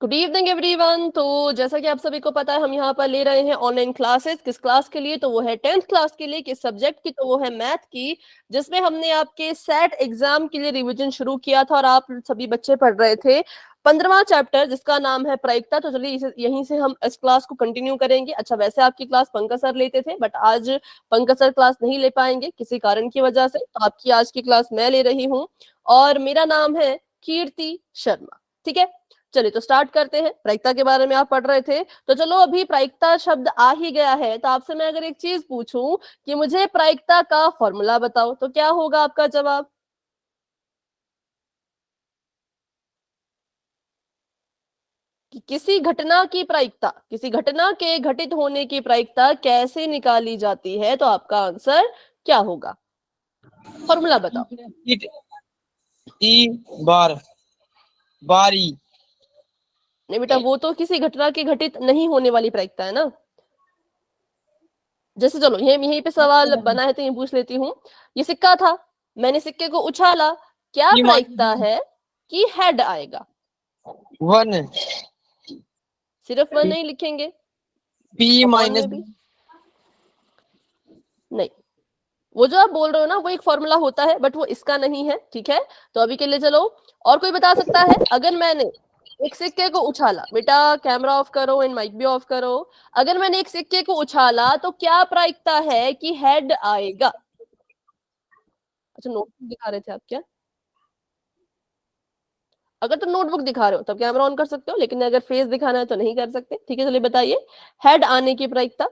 Good evening everyone. तो जैसा कि आप सभी को पता है, हम यहाँ पर ले रहे हैं ऑनलाइन क्लासेस। किस क्लास के लिए? तो वो है 10th क्लास के लिए। किस सब्जेक्ट की? तो वो है मैथ की, जिसमें हमने आपके सेट एग्जाम के लिए रिवीजन शुरू किया था और आप सभी बच्चे पढ़ रहे थे 15वां चैप्टर, जिसका नाम है प्रायिकता। तो चलिए यहीं से हम इस क्लास को कंटिन्यू करेंगे। अच्छा, वैसे आपकी क्लास पंकज सर लेते थे, बट आज पंकज सर क्लास नहीं ले पाएंगे किसी कारण की वजह से, तो आपकी आज की क्लास मैं ले रही हूँ और मेरा नाम है कीर्ति शर्मा। ठीक है, चलिए तो स्टार्ट करते हैं। प्रायिकता के बारे में आप पढ़ रहे थे, तो चलो अभी प्रायिकता शब्द आ ही गया है, तो आपसे मैं अगर एक चीज पूछूं कि मुझे प्रायिकता का फॉर्मूला बताओ, तो क्या होगा आपका जवाब? कि किसी घटना की प्रायिकता, किसी घटना के घटित होने की प्रायिकता कैसे निकाली जाती है, तो आपका आंसर क्या होगा? फॉर्मूला बताओ। ई बार बारी। नहीं बेटा, वो तो किसी घटना के घटित नहीं होने वाली प्रायिकता है ना। जैसे चलो यहीं पे सवाल बना है तो ये पूछ लेती हूँ। ये सिक्का था, मैंने सिक्के को उछाला, क्या ई प्रायिकता है कि हेड आएगा? वन। सिर्फ वन नहीं लिखेंगे, पी अपॉन माइनस में भी नहीं। वो जो आप बोल रहे हो ना, वो एक फॉर्मूला होता है, बट वो इसका नहीं है। ठीक है, तो अभी के लिए चलो। और कोई बता सकता है? अगर मैंने एक सिक्के को उछाला, बेटा कैमरा ऑफ करो एंड माइक भी ऑफ करो। अगर मैंने एक सिक्के को उछाला तो क्या प्रायिकता है कि हेड आएगा? अच्छा, नोटबुक दिखा रहे थे आप क्या? अगर तो नोटबुक दिखा रहे हो तब कैमरा ऑन कर सकते हो, लेकिन अगर फेस दिखाना है तो नहीं कर सकते। ठीक है, चलिए बताइए हेड आने की प्रायिकता।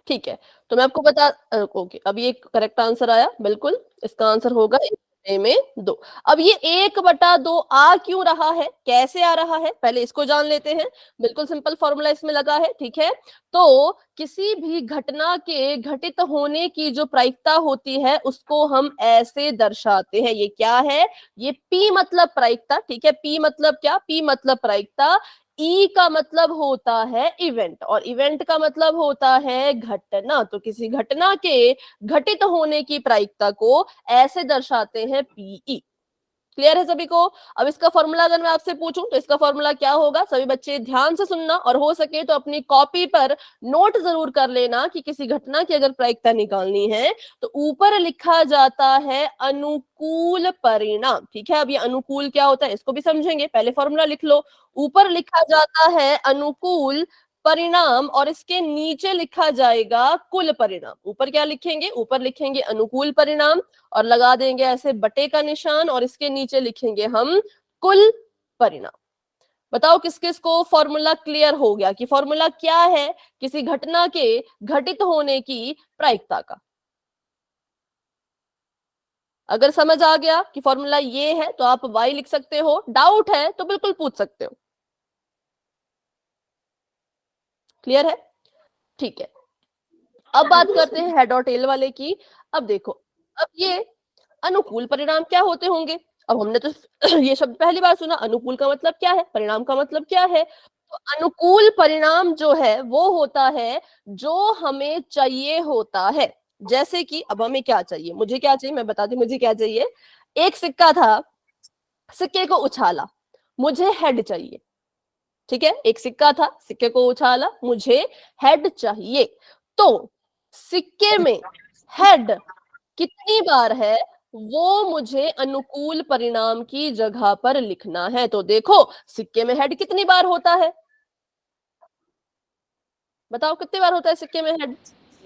ठीक है, तो मैं आपको बता ओके, अब ये करेक्ट आंसर आया बिल्कुल। इसका आंसर होगा 1/2। अब ये 1/2 आ क्यों रहा है, कैसे आ रहा है, पहले इसको जान लेते हैं। बिल्कुल सिंपल फॉर्मूला इसमें लगा है। ठीक है, तो किसी भी घटना के घटित होने की जो प्रायिकता होती है उसको हम ऐसे दर्शाते हैं। ये क्या है? ये पी मतलब प्रायिकता। ठीक है, पी मतलब क्या? पी मतलब प्रायिकता। ई का मतलब होता है इवेंट, और इवेंट का मतलब होता है घटना। तो किसी घटना के घटित होने की प्रायिकता को ऐसे दर्शाते हैं पीई। क्लियर है सभी को? अब इसका फॉर्मूला अगर मैं आपसे पूछूं तो इसका फॉर्मूला क्या होगा? सभी बच्चे ध्यान से सुनना, और हो सके तो अपनी कॉपी पर नोट जरूर कर लेना कि किसी घटना की अगर प्रायिकता निकालनी है तो ऊपर लिखा जाता है अनुकूल परिणाम। ठीक है, अब ये अनुकूल क्या होता है इसको भी समझेंगे, पहले फॉर्मूला लिख लो। ऊपर लिखा जाता है अनुकूल परिणाम और इसके नीचे लिखा जाएगा कुल परिणाम। ऊपर क्या लिखेंगे? ऊपर लिखेंगे अनुकूल परिणाम और लगा देंगे ऐसे बटे का निशान, और इसके नीचे लिखेंगे हम कुल परिणाम। बताओ किस किस को फॉर्मूला क्लियर हो गया कि फॉर्मूला क्या है किसी घटना के घटित होने की प्रायिकता का? अगर समझ आ गया कि फॉर्मूला ये है तो आप वाई लिख सकते हो, डाउट है तो बिल्कुल पूछ सकते हो। क्लियर है? ठीक है, अब बात करते हैं हेड और टेल वाले की। अब देखो, अब ये अनुकूल परिणाम क्या होते होंगे? अब हमने तो ये शब्द पहली बार सुना। अनुकूल का मतलब क्या है, परिणाम का मतलब क्या है? तो अनुकूल परिणाम जो है वो होता है जो हमें चाहिए होता है। जैसे कि अब हमें क्या चाहिए, मुझे क्या चाहिए मैं बताती हूँ मुझे क्या चाहिए। एक सिक्का था, सिक्के को उछाला, मुझे हेड चाहिए। ठीक है, एक सिक्का था, सिक्के को उछाला, मुझे हेड चाहिए। तो सिक्के में हेड कितनी बार है वो मुझे अनुकूल परिणाम की जगह पर लिखना है। तो देखो सिक्के में हेड कितनी बार होता है, बताओ कितनी बार होता है सिक्के में हेड?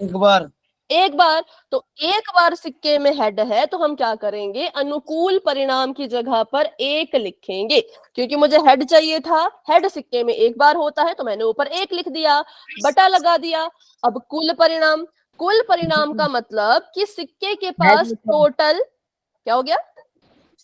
एक बार। एक बार। तो एक बार सिक्के में हेड है तो हम क्या करेंगे? अनुकूल परिणाम की जगह पर एक लिखेंगे, क्योंकि मुझे हेड चाहिए था। हेड सिक्के में एक बार होता है तो मैंने ऊपर एक लिख दिया, बटा लगा दिया। अब कुल परिणाम, कुल परिणाम का मतलब कि सिक्के के पास टोटल क्या हो गया?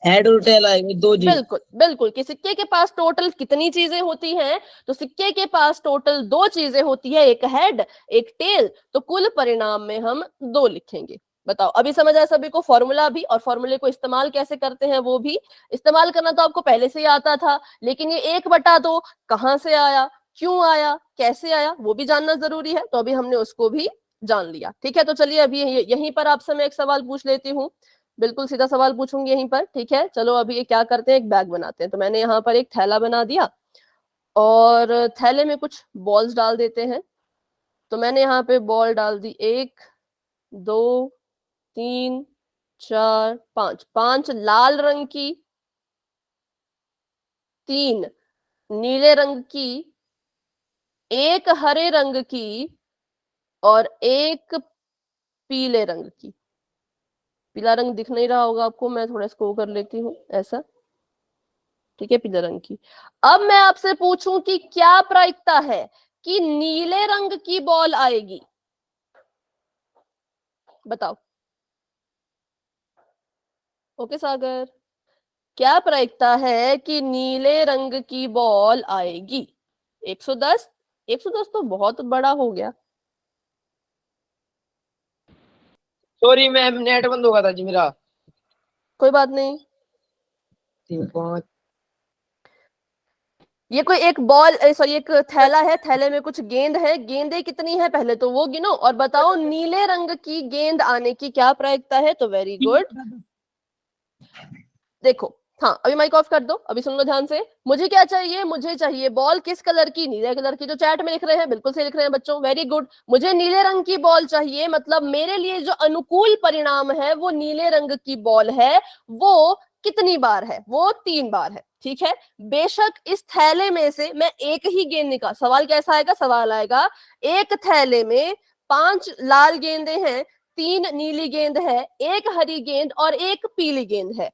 हेड और टेल आएंगे दो जी। बिल्कुल बिल्कुल, कि सिक्के के पास टोटल कितनी चीजें होती हैं? तो सिक्के के पास टोटल दो चीजें होती है, एक हेड एक टेल। तो कुल परिणाम में हम दो लिखेंगे। बताओ अभी समझ आया सभी को फॉर्मूला भी, और फॉर्मूले को इस्तेमाल कैसे करते हैं वो भी। इस्तेमाल करना तो आपको पहले से ही आता था, लेकिन ये 1/2 कहां से आया, क्यों आया, कैसे आया, वो भी जानना जरूरी है। तो अभी हमने उसको भी जान लिया। ठीक है, तो चलिए अभी यहीं पर आपसे मैं एक सवाल पूछ लेती हूँ, बिल्कुल सीधा सवाल पूछूंगी यहीं पर। ठीक है, चलो अभी ये क्या करते हैं, एक बैग बनाते हैं। तो मैंने यहाँ पर एक थैला बना दिया और थैले में कुछ बॉल्स डाल देते हैं। तो मैंने यहाँ पे बॉल डाल दी, 1 2 3 4 5, 5 लाल रंग की, 3 नीले रंग की, 1 हरे रंग की और 1 पीले रंग की। पीला रंग दिख नहीं रहा होगा आपको, मैं थोड़ा इसको कर लेती हूँ ऐसा। ठीक है, पीले रंग की। अब मैं आपसे पूछूं कि क्या प्रायिकता है कि नीले रंग की बॉल आएगी, बताओ। ओके सागर, क्या प्रायिकता है कि नीले रंग की बॉल आएगी? 110? 110 तो बहुत बड़ा हो गया। सॉरी मैम, नेट बंद हो गया था जी मेरा। कोई बात नहीं। 3 5। ये कोई एक बॉल, सॉरी एक थैला है, थैले में कुछ गेंद है, गेंदें कितनी है पहले तो वो गिनो और बताओ नीले रंग की गेंद आने की क्या प्रायिकता है। तो वेरी गुड। देखो, हाँ अभी माइक ऑफ कर दो, अभी सुन लो ध्यान से। मुझे क्या चाहिए, मुझे चाहिए बॉल किस कलर की, नीले कलर की। जो चैट में लिख रहे हैं बिल्कुल सही लिख रहे हैं बच्चों, वेरी गुड। मुझे नीले रंग की बॉल चाहिए, मतलब मेरे लिए जो अनुकूल परिणाम है वो नीले रंग की बॉल है। वो कितनी बार है, वो 3 बार है। ठीक है, बेशक इस थैले में से मैं एक ही गेंद निकाल, सवाल कैसा आएगा, सवाल आएगा एक थैले में 5 लाल गेंदें हैं, 3 नीली गेंद है, 1 हरी गेंद और 1 पीली गेंद है।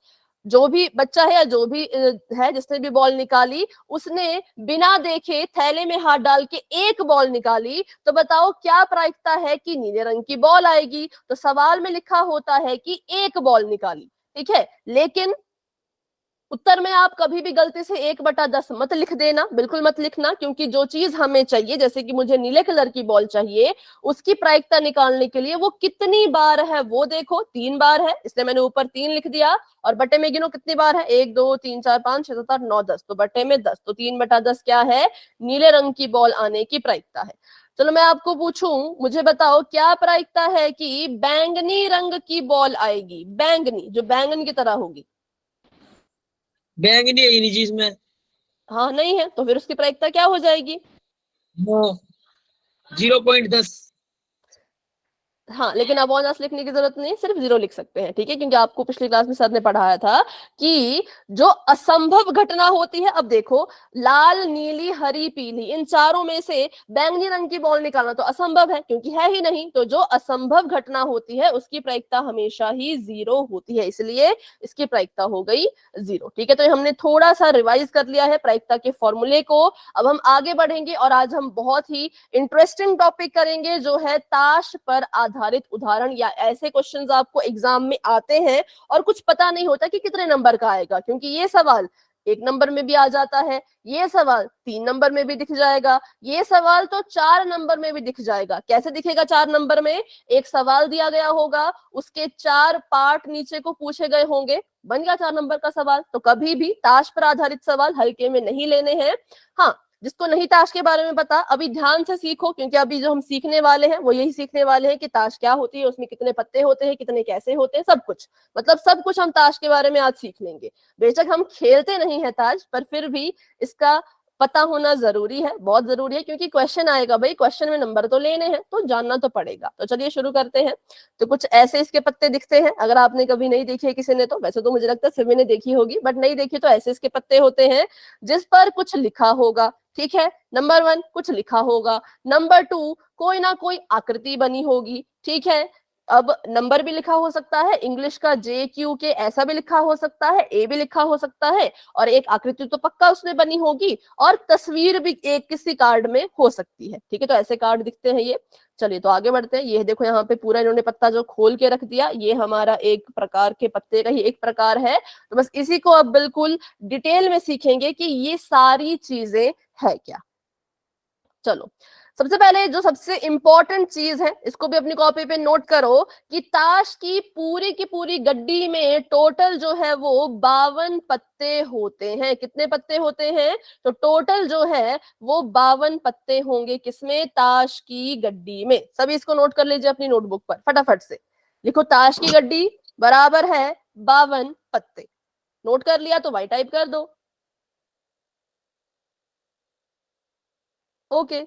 जो भी बच्चा है या जो भी है जिसने भी बॉल निकाली, उसने बिना देखे थैले में हाथ डाल के एक बॉल निकाली। तो बताओ क्या प्रायिकता है कि नीले रंग की बॉल आएगी। तो सवाल में लिखा होता है कि एक बॉल निकाली। ठीक है, लेकिन उत्तर में आप कभी भी गलती से 1/10 मत लिख देना, बिल्कुल मत लिखना, क्योंकि जो चीज हमें चाहिए, जैसे कि मुझे नीले कलर की बॉल चाहिए, उसकी प्रायिकता निकालने के लिए वो कितनी बार है वो देखो, 3 बार है, इसलिए मैंने ऊपर 3 लिख दिया। और बटे में गिनो कितनी बार है, 1 2 3 4 5 6 7 8 9 10, तो बटे में 10, तो 3/10 क्या है, नीले रंग की बॉल आने की प्रायिकता है। चलो मैं आपको पूछूं, मुझे बताओ क्या प्रायिकता है कि बैंगनी रंग की बॉल आएगी, बैंगनी जो बैंगन की तरह होगी। बैंगनी है ही नहीं जी इसमें। हाँ नहीं है, तो फिर उसकी प्रायिकता क्या हो जाएगी। वो 0.10। हाँ, लेकिन अब ऑनर्स लिखने की जरूरत नहीं, सिर्फ 0 लिख सकते हैं। ठीक है, क्योंकि आपको पिछली क्लास में सर ने पढ़ाया था कि जो असंभव घटना होती है, अब देखो लाल नीली हरी पीली, इन चारों में से बैंगनी रंग की बॉल निकालना तो असंभव है क्योंकि है ही नहीं। तो जो असंभव घटना होती है उसकी प्रायिकता हमेशा ही 0 होती है, इसलिए इसकी प्रायिकता हो गई 0। ठीक है, तो हमने थोड़ा सा रिवाइज कर लिया है प्रायिकता के फॉर्मूले को। अब हम आगे बढ़ेंगे और आज हम बहुत ही इंटरेस्टिंग टॉपिक करेंगे, जो है ताश पर आधारित उदाहरण, या ऐसे क्वेश्चंस आपको एग्जाम में आते हैं और कुछ पता नहीं होता कि कितने नंबर का आएगा, क्योंकि ये सवाल 1 नंबर में भी आ जाता है, ये सवाल 3 नंबर में भी दिख जाएगा, ये सवाल तो 4 नंबर में भी दिख जाएगा। कैसे दिखेगा 4 नंबर में, एक सवाल दिया गया होगा, उसके 4 पार्ट नीचे को पूछे गए होंगे, बन गया 4 नंबर का सवाल। तो कभी भी ताश पर आधारित सवाल हल्के में नहीं लेने हैं। हाँ, जिसको नहीं ताश के बारे में पता, अभी ध्यान से सीखो, क्योंकि अभी जो हम सीखने वाले हैं वो यही सीखने वाले हैं कि ताश क्या होती है, उसमें कितने पत्ते होते हैं, कितने कैसे होते हैं, सब कुछ, मतलब सब कुछ हम ताश के बारे में आज सीख लेंगे। बेशक हम खेलते नहीं है ताश, पर फिर भी इसका पता होना जरूरी है, बहुत जरूरी है, क्योंकि क्वेश्चन आएगा भाई, क्वेश्चन में नंबर तो लेने हैं, तो जानना तो पड़ेगा। तो चलिए शुरू करते हैं। तो कुछ ऐसे इसके पत्ते दिखते हैं, अगर आपने कभी नहीं देखे है किसी ने, तो वैसे तो मुझे लगता है सभी ने देखी होगी, बट नहीं देखी तो ऐसे इसके पत्ते होते हैं जिस पर कुछ लिखा होगा। ठीक है, नंबर 1 कुछ लिखा होगा, नंबर 2 कोई ना कोई आकृति बनी होगी। ठीक है, अब नंबर भी लिखा हो सकता है, इंग्लिश का JQK ऐसा भी लिखा हो सकता है, ए भी लिखा हो सकता है, और एक आकृति तो पक्का उसमें बनी होगी, और तस्वीर भी एक किसी कार्ड में हो सकती है। ठीक है, तो ऐसे कार्ड दिखते हैं ये। चलिए तो आगे बढ़ते हैं। ये देखो यहाँ पे पूरा इन्होंने पत्ता जो खोल के रख दिया, ये हमारा एक प्रकार के पत्ते का ही एक प्रकार है। तो बस इसी को अब बिल्कुल डिटेल में सीखेंगे कि ये सारी चीजें है क्या। चलो, सबसे पहले जो सबसे इंपॉर्टेंट चीज है, इसको भी अपनी कॉपी पे नोट करो कि ताश की पूरी गड्डी में टोटल जो है वो 52 पत्ते होते हैं। कितने पत्ते होते हैं? तो टोटल जो है वो 52 पत्ते होंगे। किसमें? ताश की गड्डी में। सभी इसको नोट कर लीजिए अपनी नोटबुक पर, फटाफट से लिखो ताश की गड्डी बराबर है 52 पत्ते। नोट कर लिया तो वाई टाइप कर दो। ओके,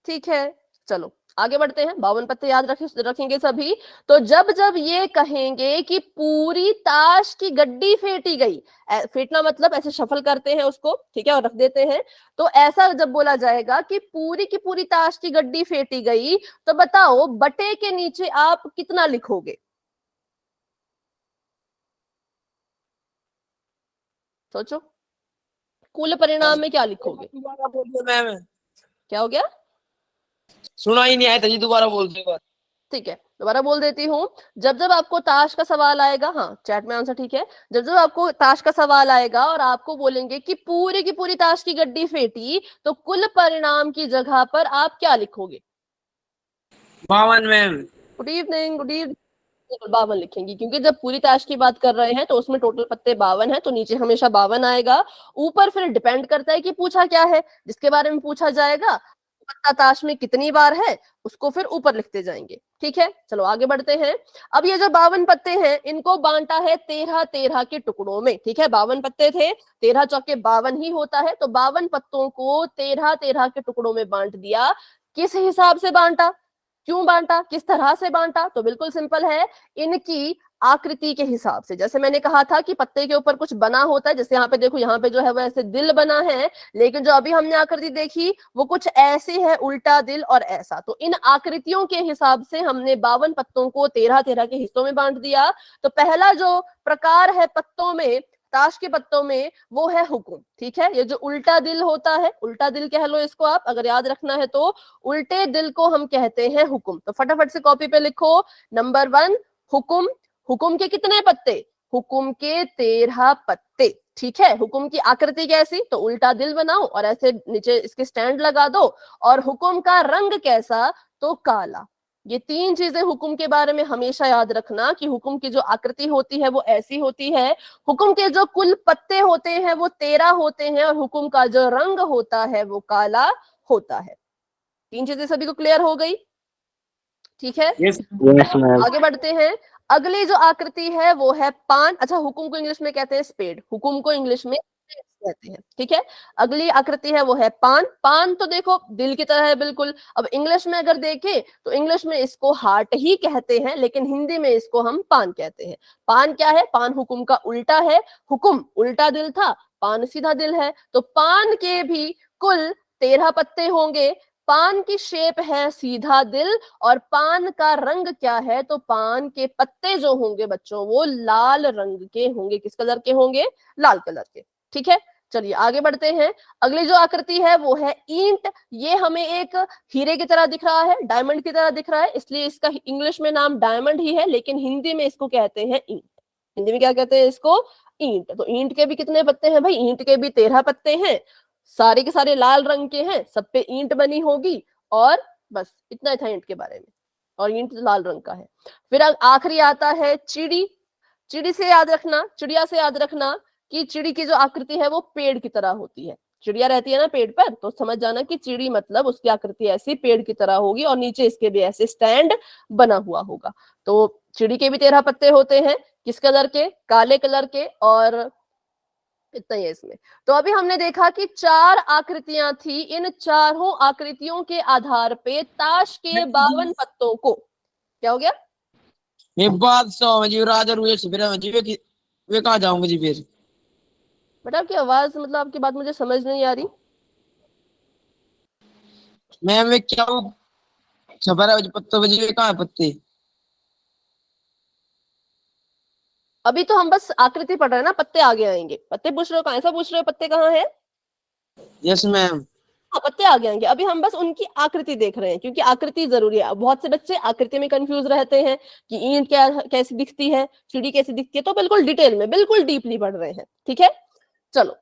ठीक है, चलो आगे बढ़ते हैं। 52 पत्ते याद रखेंगे सभी। तो जब जब ये कहेंगे कि पूरी ताश की गड्डी फेंटी गई, फेंटना मतलब ऐसे शफल करते हैं उसको, ठीक है, और रख देते हैं। तो ऐसा जब बोला जाएगा कि पूरी की पूरी ताश की गड्डी फेंटी गई, तो बताओ बटे के नीचे आप कितना लिखोगे? सोचो, कुल परिणाम में क्या लिखोगे? दोबारा बोल दो मैम, क्या हो गया? सुना ही नहीं आया था जी, दोबारा बोल दो एक बार। ठीक है, दोबारा बोल देती हूँ। जब जब आपको ताश का सवाल आएगा, हाँ चैट में आंसर ठीक है, जब जब आपको ताश का सवाल आएगा और आपको बोलेंगे कि पूरी की पूरी ताश की गड्डी फेंटी, तो कुल परिणाम की जगह पर आप क्या लिखोगे? 52 ma'am. Good evening, good evening. 52 लिखेंगी, क्योंकि जब पूरी ताश की बात कर रहे हैं तो उसमें टोटल पत्ते 52 है, तो नीचे हमेशा 52 आएगा। ऊपर फिर डिपेंड करता है कि पूछा क्या है, जिसके बारे में पूछा जाएगा पत्ता ताश में कितनी बार है, उसको फिर ऊपर लिखते जाएंगे। ठीक है, चलो आगे बढ़ते हैं। अब ये जो 52 पत्ते हैं, इनको बांटा है 13-13 के टुकड़ों में। ठीक है, 52 पत्ते थे, 13 चौके 52 ही होता है, तो 52 पत्तों को 13-13 के टुकड़ों में बांट दिया। किस हिसाब से बांटा, क्यों बांटा, किस तरह से बांटा? तो बिल्कुल सिंपल है, इनकी आकृति के हिसाब से। जैसे मैंने कहा था कि पत्ते के ऊपर कुछ बना होता है, जैसे यहाँ पे देखो, यहाँ पे जो है वो ऐसे दिल बना है, लेकिन जो अभी हमने आकृति देखी वो कुछ ऐसी है, उल्टा दिल और ऐसा। तो इन आकृतियों के हिसाब से हमने 52 पत्तों को 13-13 के हिस्सों में बांट दिया। तो पहला जो प्रकार है पत्तों में, ताश के पत्तों में, वो है हुकुम। ठीक है, ये जो उल्टा दिल होता है, उल्टा दिल कह लो इसको आप, अगर याद रखना है तो उल्टे दिल को हम कहते हैं हुकुम। तो फटाफट से कॉपी पे लिखो, नंबर 1 हुकुम। हुकुम के कितने पत्ते? हुकुम के 13 पत्ते। ठीक है, हुकुम की आकृति कैसी? तो उल्टा दिल बनाओ और ऐसे नीचे इसके स्टैंड लगा दो। और हुकुम का रंग कैसा? तो काला। ये 3 चीजें हुकुम के बारे में हमेशा याद रखना कि हुकुम की जो आकृति होती है वो ऐसी होती है, हुकुम के जो कुल पत्ते होते हैं वो 13 होते हैं, और हुकुम का जो रंग होता है वो काला होता है। 3 चीजें सभी को क्लियर हो गई? ठीक है, यस मैम। आगे बढ़ते हैं। अगली जो आकृति है वो है पान। अच्छा, हुकुम को इंग्लिश में कहते हैं स्पेड, हुकुम को इंग्लिश में कहते हैं। ठीक है, अगली आकृति है वो है पान। पान तो देखो दिल की तरह है बिल्कुल। अब इंग्लिश में अगर देखें तो इंग्लिश में इसको हार्ट ही कहते हैं, लेकिन हिंदी में इसको हम पान कहते हैं। पान क्या है? पान हुकुम का उल्टा है। हुकुम उल्टा दिल था, पान सीधा दिल है। तो पान के भी कुल 13 पत्ते होंगे। पान की शेप है सीधा दिल, और पान का रंग क्या है? तो पान के पत्ते जो होंगे बच्चों वो लाल रंग के होंगे। किस कलर के होंगे? लाल कलर के। ठीक है, चलिए आगे बढ़ते हैं। अगली जो आकृति है वो है ईंट। ये हमें एक हीरे की तरह दिख रहा है, डायमंड की तरह दिख रहा है, इसलिए इसका इंग्लिश में नाम डायमंड ही है, लेकिन हिंदी में इसको कहते हैं ईंट। हिंदी में क्या कहते हैं इसको? ईंट। तो ईंट के भी कितने पत्ते हैं भाई? ईंट के भी 13 पत्ते हैं, सारे के सारे लाल रंग के हैं, सब पे ईंट बनी होगी, और बस इतना ही था ईंट के बारे में। और ईंट लाल रंग का है। फिर आखिरी आता है चिड़ी। चिड़ी से याद रखना, चिड़िया से याद रखना कि चिड़ी की जो आकृति है वो पेड़ की तरह होती है। चिड़िया रहती है ना पेड़ पर, तो समझ जाना कि चिड़ी मतलब उसकी आकृति ऐसी पेड़ की तरह होगी, और नीचे इसके भी ऐसे स्टैंड बना हुआ होगा। तो चिड़ी के भी 13 पत्ते होते हैं। किस कलर के? काले कलर के। और इतना ही है इसमें। तो अभी हमने देखा कि 4 आकृतियां थी। इन चारों आकृतियों के आधार पे ताश के 52 पत्तों को, क्या हो गया? ये बादशाह में जी, राजा रुए शिविर में जी, वे कहाँ जाऊंगे जी फिर? बेटा आपकी आवाज, मतलब आपकी बात मुझे समझ नहीं आ रही। मैम वे क्या वो छपरा पत्तों में जी, वे कहाँ है पत्ते? अभी तो हम बस आकृति पढ़ रहे हैं ना, पत्ते आगे आएंगे। पत्ते पूछ रहे हो? कहाँ ऐसा पूछ रहे हो पत्ते कहाँ है? Yes ma'am. हाँ, पत्ते आगे आएंगे। अभी हम बस उनकी आकृति देख रहे हैं, क्योंकि आकृति जरूरी है। बहुत से बच्चे आकृति में कंफ्यूज रहते हैं कि ईंट क्या कैसी दिखती है, चिड़ी कैसी दिखती है। तो बिल्कुल डिटेल में, बिल्कुल डीपली पढ़ रहे हैं। ठीक है, चलो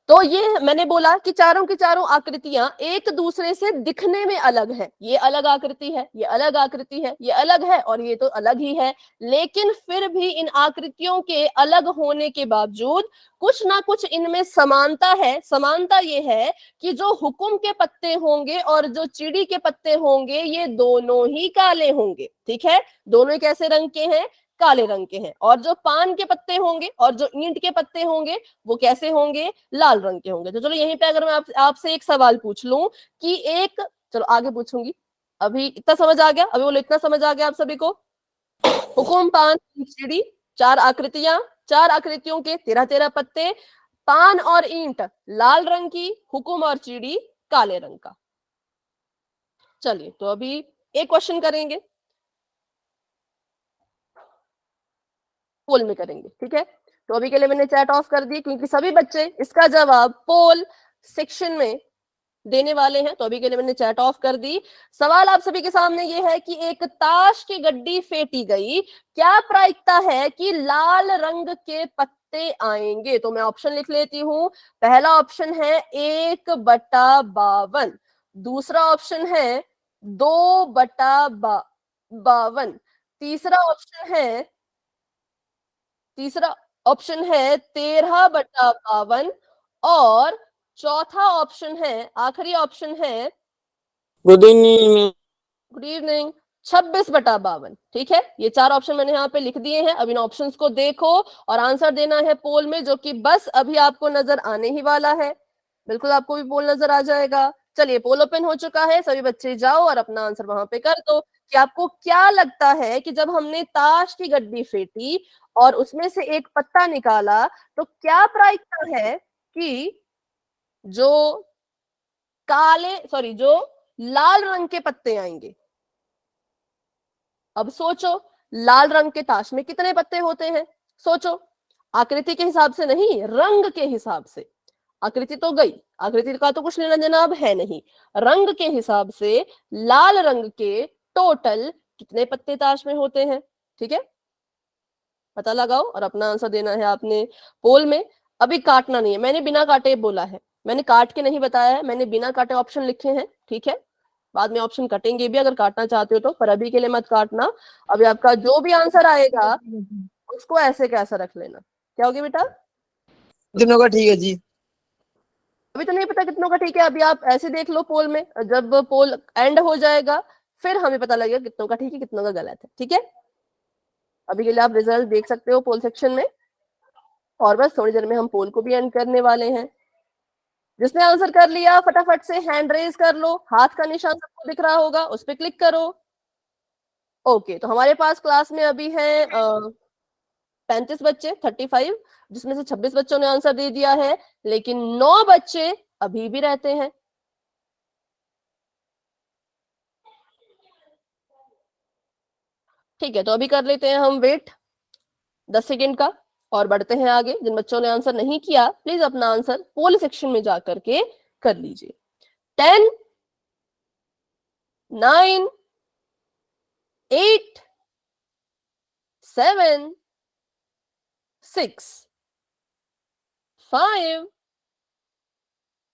तो ये मैंने बोला कि चारों की चारों आकृतियां एक दूसरे से दिखने में अलग है। ये अलग आकृति है, ये अलग आकृति है, ये अलग है और ये तो अलग ही है। लेकिन फिर भी इन आकृतियों के अलग होने के बावजूद कुछ ना कुछ इनमें समानता है। समानता ये है कि जो हुकुम के पत्ते होंगे और जो चिड़ी के पत्ते होंगे ये दोनों ही काले होंगे। ठीक है, दोनों ही कैसे रंग के हैं? काले रंग के हैं। और जो पान के पत्ते होंगे और जो ईंट के पत्ते होंगे वो कैसे होंगे? लाल रंग के होंगे। तो चलो यहीं पे अगर मैं आपसे एक सवाल पूछ लूं कि एक, चलो आगे पूछूंगी। अभी इतना समझ आ गया? अभी बोलो, इतना समझ आ गया आप सभी को? हुकुम, पान, चिड़ी, चार आकृतियां, चार आकृतियों के 13-13 पत्ते, पान और ईंट लाल रंग की, हुकुम और चिड़ी काले रंग का। चलिए तो अभी एक क्वेश्चन करेंगे, पोल में करेंगे। ठीक है, तो अभी के लिए मैंने चैट ऑफ कर दी क्योंकि सभी बच्चे इसका जवाब पोल सेक्शन में देने वाले हैं। तो अभी के लिए मैंने चैट ऑफ कर दी। सवाल आप सभी के सामने ये है कि एक ताश की गड्डी फेंटी गई, क्या प्रायिकता है कि लाल रंग के पत्ते आएंगे? तो मैं ऑप्शन लिख लेती हूं। पहला ऑप्शन है 1/52, दूसरा ऑप्शन है 2/52, तीसरा ऑप्शन है 13/52 और चौथा ऑप्शन है, आखिरी ऑप्शन है, गुड इवनिंग। Good evening, 26/52। ठीक है, ये चार ऑप्शन मैंने यहाँ पे लिख दिए हैं। अब इन ऑप्शंस को देखो और आंसर देना है पोल में, जो कि बस अभी आपको नजर आने ही वाला है। बिल्कुल आपको भी पोल नजर आ जाएगा। चलिए, पोल ओपन हो चुका है, सभी बच्चे जाओ और अपना आंसर वहां पे कर दो कि आपको क्या लगता है कि जब हमने ताश की गड्डी फेंटी और उसमें से एक पत्ता निकाला तो क्या प्रायिकता है कि जो जो लाल रंग के पत्ते आएंगे। अब सोचो, लाल रंग के ताश में कितने पत्ते होते हैं? सोचो, आकृति के हिसाब से नहीं, रंग के हिसाब से। आकृति तो गई, आकृति का तो कुछ लेना देना अब है नहीं। रंग के हिसाब से लाल रंग के टोटल कितने पत्ते ताश में होते हैं? ठीक है, पता लगाओ और अपना आंसर देना है आपने पोल में। अभी काटना नहीं है, मैंने बिना काटे बोला है, मैंने काट के नहीं बताया है, मैंने बिना काटे ऑप्शन लिखे हैं। ठीक है, बाद में ऑप्शन कटेंगे भी अगर काटना चाहते हो तो, पर अभी के लिए मत काटना। अभी आपका जो भी आंसर आएगा उसको ऐसे कैसा रख लेना। क्या होगी बेटा? दोनों का ठीक है जी। अभी तो नहीं पता कितनों का ठीक है, अभी आप ऐसे देख लो पोल में, जब पोल एंड हो जाएगा फिर हमें पता लगेगा कितनों का ठीक है कितनों का गलत है। ठीक है, अभी के लिए आप रिजल्ट देख सकते हो पोल सेक्शन में, और बस थोड़ी देर में हम पोल को भी एंड करने वाले हैं। जिसने आंसर कर लिया फटाफट से हैंड रेज कर लो, हाथ का निशान सबको दिख रहा होगा, उस पर क्लिक करो। ओके, तो हमारे पास क्लास में अभी है 35 बच्चे, 35, जिसमें से 26 बच्चों ने आंसर दे दिया है, लेकिन 9 बच्चे अभी भी रहते हैं। ठीक है, तो अभी कर लेते हैं हम वेट 10 सेकेंड का और बढ़ते हैं आगे। जिन बच्चों ने आंसर नहीं किया प्लीज अपना आंसर पोल सेक्शन में जाकर के कर लीजिए। 10, 9, 8, 7, 6, 5,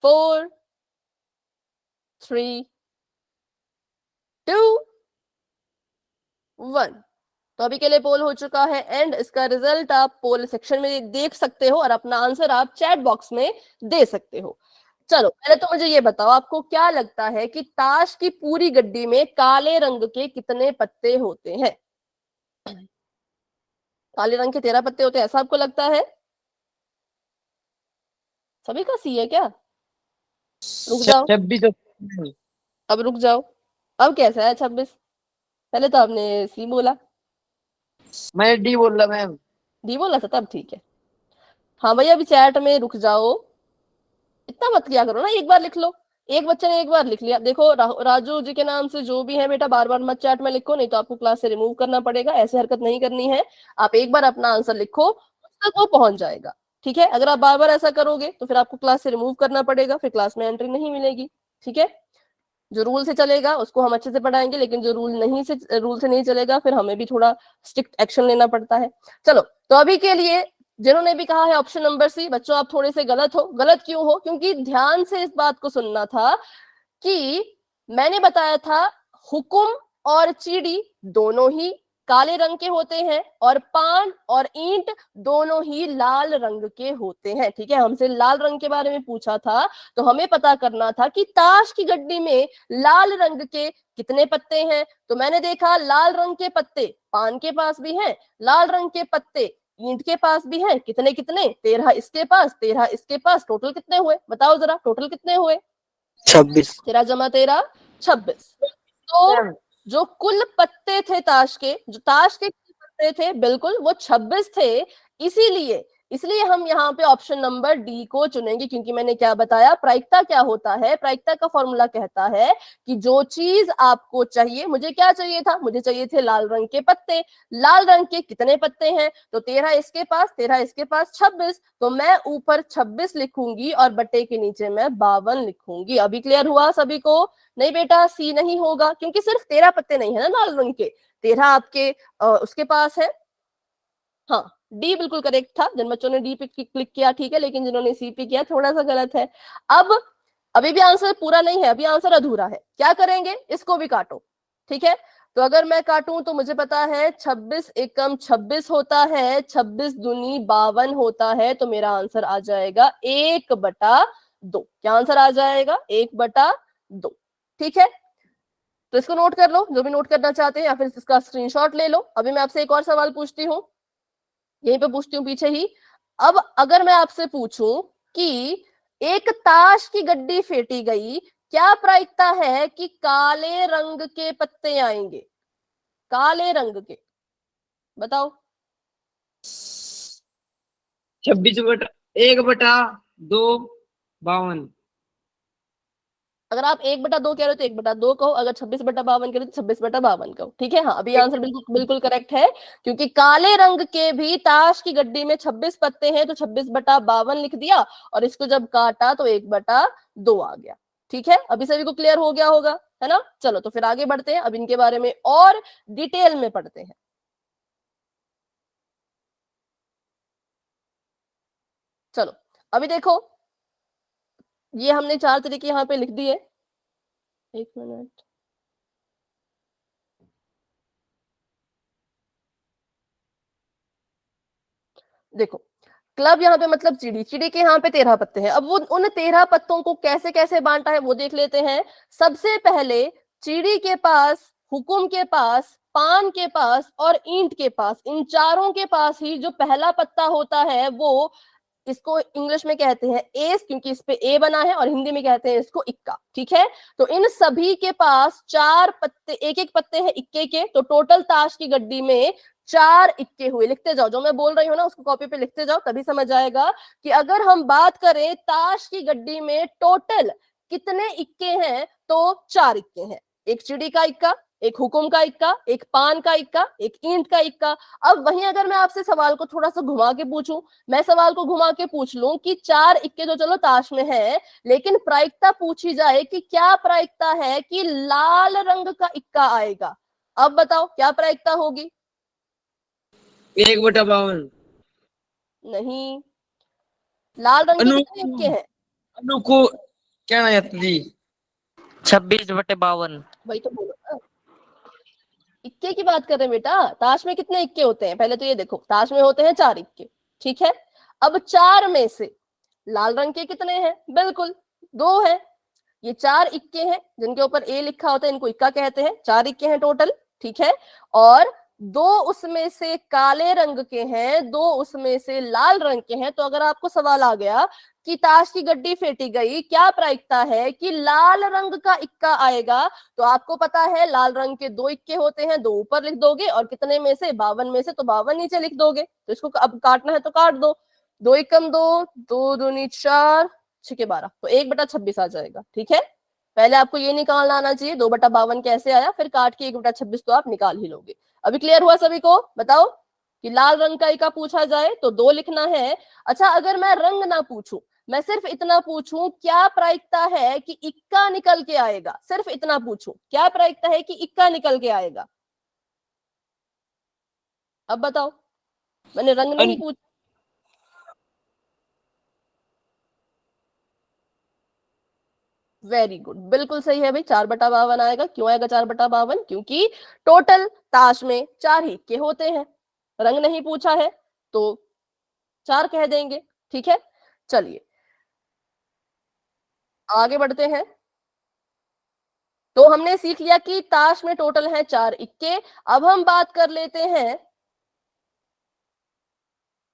4, 3, 2, 1। तो अभी के लिए पोल हो चुका है एंड इसका रिजल्ट आप पोल सेक्शन में देख सकते हो और अपना आंसर आप चैट बॉक्स में दे सकते हो। चलो, पहले तो मुझे ये बताओ, आपको क्या लगता है कि ताश की पूरी गड्डी में काले रंग के कितने पत्ते होते हैं? काले रंग के 13 पत्ते होते हैं, ऐसा आपको लगता है? सभी का सी है क्या? रुक जाओ, 26। अब रुक जाओ। अब कैसा है 26? पहले तो आपने सी बोला। मैं डी बोल रहा मैम। डी बोला था, तब ठीक है। हाँ भैया, अभी चैट में रुक जाओ, इतना मत किया करो ना, एक बार लिख लो। एक बच्चे ने एक बार लिख लिया, देखो राजू जी के नाम से जो भी है बेटा, बार बार मत चैट में लिखो, नहीं तो आपको क्लास से रिमूव करना पड़ेगा। ऐसे हरकत नहीं करनी है, आप एक बार अपना आंसर लिखो, उस तक वो पहुंच जाएगा। ठीक है, अगर आप बार बार ऐसा करोगे तो फिर आपको क्लास से रिमूव करना पड़ेगा, फिर क्लास में एंट्री नहीं मिलेगी। ठीक है, जो रूल से चलेगा उसको हम अच्छे से पढ़ाएंगे, लेकिन जो रूल से नहीं चलेगा फिर हमें भी थोड़ा स्ट्रिक्ट एक्शन लेना पड़ता है। चलो, तो अभी के लिए जिन्होंने भी कहा है ऑप्शन नंबर सी, बच्चों आप थोड़े से गलत हो। गलत क्यों हो? क्योंकि ध्यान से इस बात को सुनना था कि मैंने बताया था हुकुम और चीड़ी दोनों ही काले रंग के होते हैं और पान और ईंट दोनों ही लाल रंग के होते हैं। ठीक है, हमसे लाल रंग के बारे में पूछा था, तो हमें पता करना था कि ताश की गड्डी में लाल रंग के कितने पत्ते हैं। तो मैंने देखा लाल रंग के पत्ते पान के पास भी हैं, लाल रंग के पत्ते ईंट के पास भी हैं। कितने कितने? 13 इसके पास, 13 इसके पास, टोटल कितने हुए? बताओ जरा, टोटल कितने हुए? 26। 13 जमा 13 26। तो जो कुल पत्ते थे ताश के, जो ताश के कुल पत्ते थे, बिल्कुल वो 26 थे। इसीलिए इसलिए हम यहाँ पे ऑप्शन नंबर डी को चुनेंगे, क्योंकि मैंने क्या बताया, प्रायिकता क्या होता है? प्रायिकता का फॉर्मूला कहता है कि जो चीज आपको चाहिए, मुझे क्या चाहिए था? मुझे चाहिए थे लाल रंग के पत्ते। लाल रंग के कितने पत्ते हैं? तो 13 इसके पास, 13 इसके पास, 26। तो मैं ऊपर 26 लिखूंगी और बटे के नीचे मैं 52 लिखूंगी। अभी क्लियर हुआ सभी को? नहीं बेटा, सी नहीं होगा, क्योंकि सिर्फ 13 पत्ते नहीं है ना लाल रंग के, 13 आपके उसके पास है। हाँ, डी बिल्कुल करेक्ट था। जिन बच्चों ने डी पे क्लिक किया ठीक है, लेकिन जिन्होंने सी पे किया थोड़ा सा गलत है। अब अभी भी आंसर पूरा नहीं है, अभी आंसर अधूरा है। क्या करेंगे? इसको भी काटो। ठीक है, तो अगर मैं काटूं तो मुझे पता है 26 एकम 26 होता है, 26 दूनी 52 होता है। तो मेरा आंसर आ जाएगा 1/2। क्या आंसर आ जाएगा? 1/2। ठीक है, तो इसको नोट कर लो, जो भी नोट करना चाहते हैं, या फिर इसका स्क्रीनशॉट ले लो। अभी मैं आपसे एक और सवाल पूछती हूँ, यहीं पे पूछती हूँ पीछे ही। अब अगर मैं आपसे पूछूं कि एक ताश की गड्डी फेंटी गई, क्या प्रायिकता है कि काले रंग के पत्ते आएंगे? काले रंग के, बताओ। 26/1/2 52। अगर आप 1/2 कह रहे हो तो 1/2 कहो, अगर 26/52 कह रहे हो तो 26/52 कहो। ठीक है, हाँ, अभी आंसर बिल्कुल बिल्कुल करेक्ट है, क्योंकि काले रंग के भी ताश की गड्डी में 26 पत्ते हैं, तो 26/52 लिख दिया, और इसको जब काटा तो 1/2 आ गया। ठीक है, अभी सभी को क्लियर हो गया होगा, है ना? चलो तो फिर आगे बढ़ते हैं, अब इनके बारे में और डिटेल में पढ़ते हैं। चलो अभी देखो, ये हमने 4 तरीके यहाँ पे लिख दिए। एक मिनट, देखो, क्लब यहाँ पे मतलब चिड़ी, चिड़ी के यहाँ पे 13 पत्ते हैं। अब वो उन 13 पत्तों को कैसे कैसे बांटा है वो देख लेते हैं। सबसे पहले चिड़ी के पास, हुकुम के पास, पान के पास और ईंट के पास, इन चारों के पास ही जो पहला पत्ता होता है वो, इसको इंग्लिश में कहते हैं एस, क्योंकि इस पे ए बना है, और हिंदी में कहते हैं इसको इक्का। ठीक है, तो इन सभी के पास 4 पत्ते, एक एक पत्ते हैं इक्के के। तो टोटल ताश की गड्डी में 4 इक्के हुए। लिखते जाओ, जो मैं बोल रही हूँ ना उसको कॉपी पे लिखते जाओ, तभी समझ आएगा कि अगर हम बात करें ताश की गड्डी में टोटल कितने इक्के हैं, तो 4 इक्के हैं। एक चिड़ी का इक्का, एक हुकुम का इक्का, एक पान का इक्का, एक ईंट का इक्का। अब वहीं अगर मैं आपसे सवाल को थोड़ा सा घुमा के पूछूं, मैं सवाल को घुमा के पूछ लूं कि 4 इक्के तो चलो ताश में है, लेकिन प्रायिकता पूछी जाए कि क्या प्रायिकता है कि लाल रंग का इक्का आएगा, अब बताओ क्या प्रायिकता होगी? 1/52। नहीं, लाल रंग के अनु कितने इक्के हैं? अनु को कहना चाहती थी। 26/52। वही तो बोलो ना, इक्के की बात कर रहे हैं बेटा। ताश में कितने इक्के होते हैं? पहले तो ये देखो, ताश में होते हैं 4 इक्के। ठीक है, अब 4 में से लाल रंग के कितने हैं? बिल्कुल 2 हैं। ये 4 इक्के हैं जिनके ऊपर ए लिखा होता है, इनको इक्का कहते हैं। 4 इक्के हैं टोटल। ठीक है, और 2 उसमें से काले रंग के हैं, 2 उसमें से लाल रंग के हैं। तो अगर आपको सवाल आ गया कि ताश की गड्डी फेंटी गई, क्या प्रायिकता है कि लाल रंग का इक्का आएगा, तो आपको पता है लाल रंग के 2 इक्के होते हैं, 2 ऊपर लिख दोगे, और कितने में से? 52 में से, तो 52 नीचे लिख दोगे। तो इसको अब काटना है तो काट दो। 2 एकम 2, 2 दूनी 4, 6 के 12, तो 1/26 आ जाएगा। ठीक है, पहले आपको ये निकालना आना चाहिए 2/52 कैसे आया, फिर काट के 1/26 तो आप निकाल ही लोगे। अभी क्लियर हुआ सभी को? बताओ कि लाल रंग का इक्का पूछा जाए तो 2 लिखना है। अच्छा, अगर मैं रंग ना पूछूं, मैं सिर्फ इतना पूछूं क्या प्रायिकता है कि इक्का निकल के आएगा, सिर्फ इतना पूछूं क्या प्रायिकता है कि इक्का निकल के आएगा, अब बताओ। मैंने रंग नहीं पूछा। वेरी गुड, बिल्कुल सही है भाई, 4/52 आएगा। क्यों आएगा 4/52? क्योंकि टोटल ताश में 4 ही के होते हैं। रंग नहीं पूछा है तो 4 कह देंगे। ठीक है, चलिए आगे बढ़ते हैं। तो हमने सीख लिया कि ताश में टोटल है 4 इक्के। अब हम बात कर लेते हैं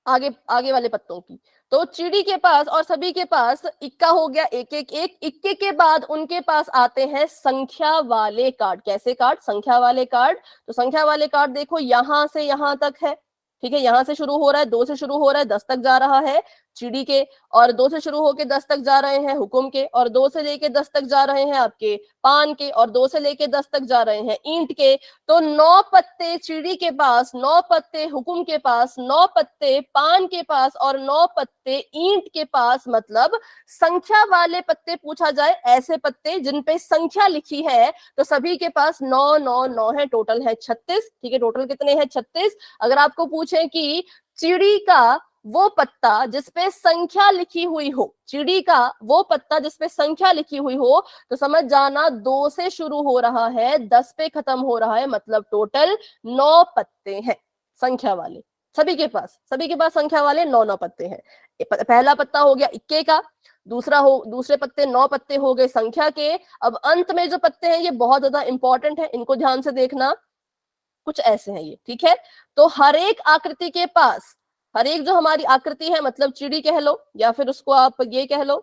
आगे आगे वाले पत्तों की। तो चिड़ी के पास और सभी के पास इक्का हो गया, एक एक एक। इक्के के बाद उनके पास आते हैं संख्या वाले कार्ड। कैसे कार्ड? संख्या वाले कार्ड। तो संख्या वाले कार्ड देखो यहां से यहां तक है। ठीक है, यहां से शुरू हो रहा है, 2 से शुरू हो रहा है, 10 तक जा रहा है चिड़ी के, और 2 से शुरू होके 10 तक जा रहे हैं हुकुम के, और 2 से लेके 10 तक जा रहे हैं आपके पान के, और 2 से लेके 10 तक जा रहे हैं ईंट के। तो 9 पत्ते चिड़ी के पास, 9 पत्ते हुकुम के पास, 9 पत्ते पान के पास, और 9 पत्ते ईंट के पास। मतलब संख्या वाले पत्ते पूछा जाए, ऐसे पत्ते जिन पे संख्या लिखी है, तो सभी के पास 9 9 9 है, टोटल है 36। ठीक है, टोटल कितने हैं? 36। अगर आपको पूछे कि चिड़ी का वो पत्ता जिसपे संख्या लिखी हुई हो, चिड़ी का वो पत्ता जिसपे संख्या लिखी हुई हो, तो समझ जाना 2 से शुरू हो रहा है, 10 पे खत्म हो रहा है, मतलब टोटल 9 पत्ते हैं संख्या वाले। सभी के पास संख्या वाले 9 9 पत्ते हैं। पहला पत्ता हो गया इक्के का, दूसरे पत्ते 9 पत्ते हो गए संख्या के। अब अंत में जो पत्ते हैं ये बहुत ज्यादा इंपॉर्टेंट है, इनको ध्यान से देखना। कुछ ऐसे हैं ये। ठीक है, तो हर एक आकृति के पास, हर एक जो हमारी आकृति है, मतलब चिड़ी कह लो या फिर उसको आप ये कह लो,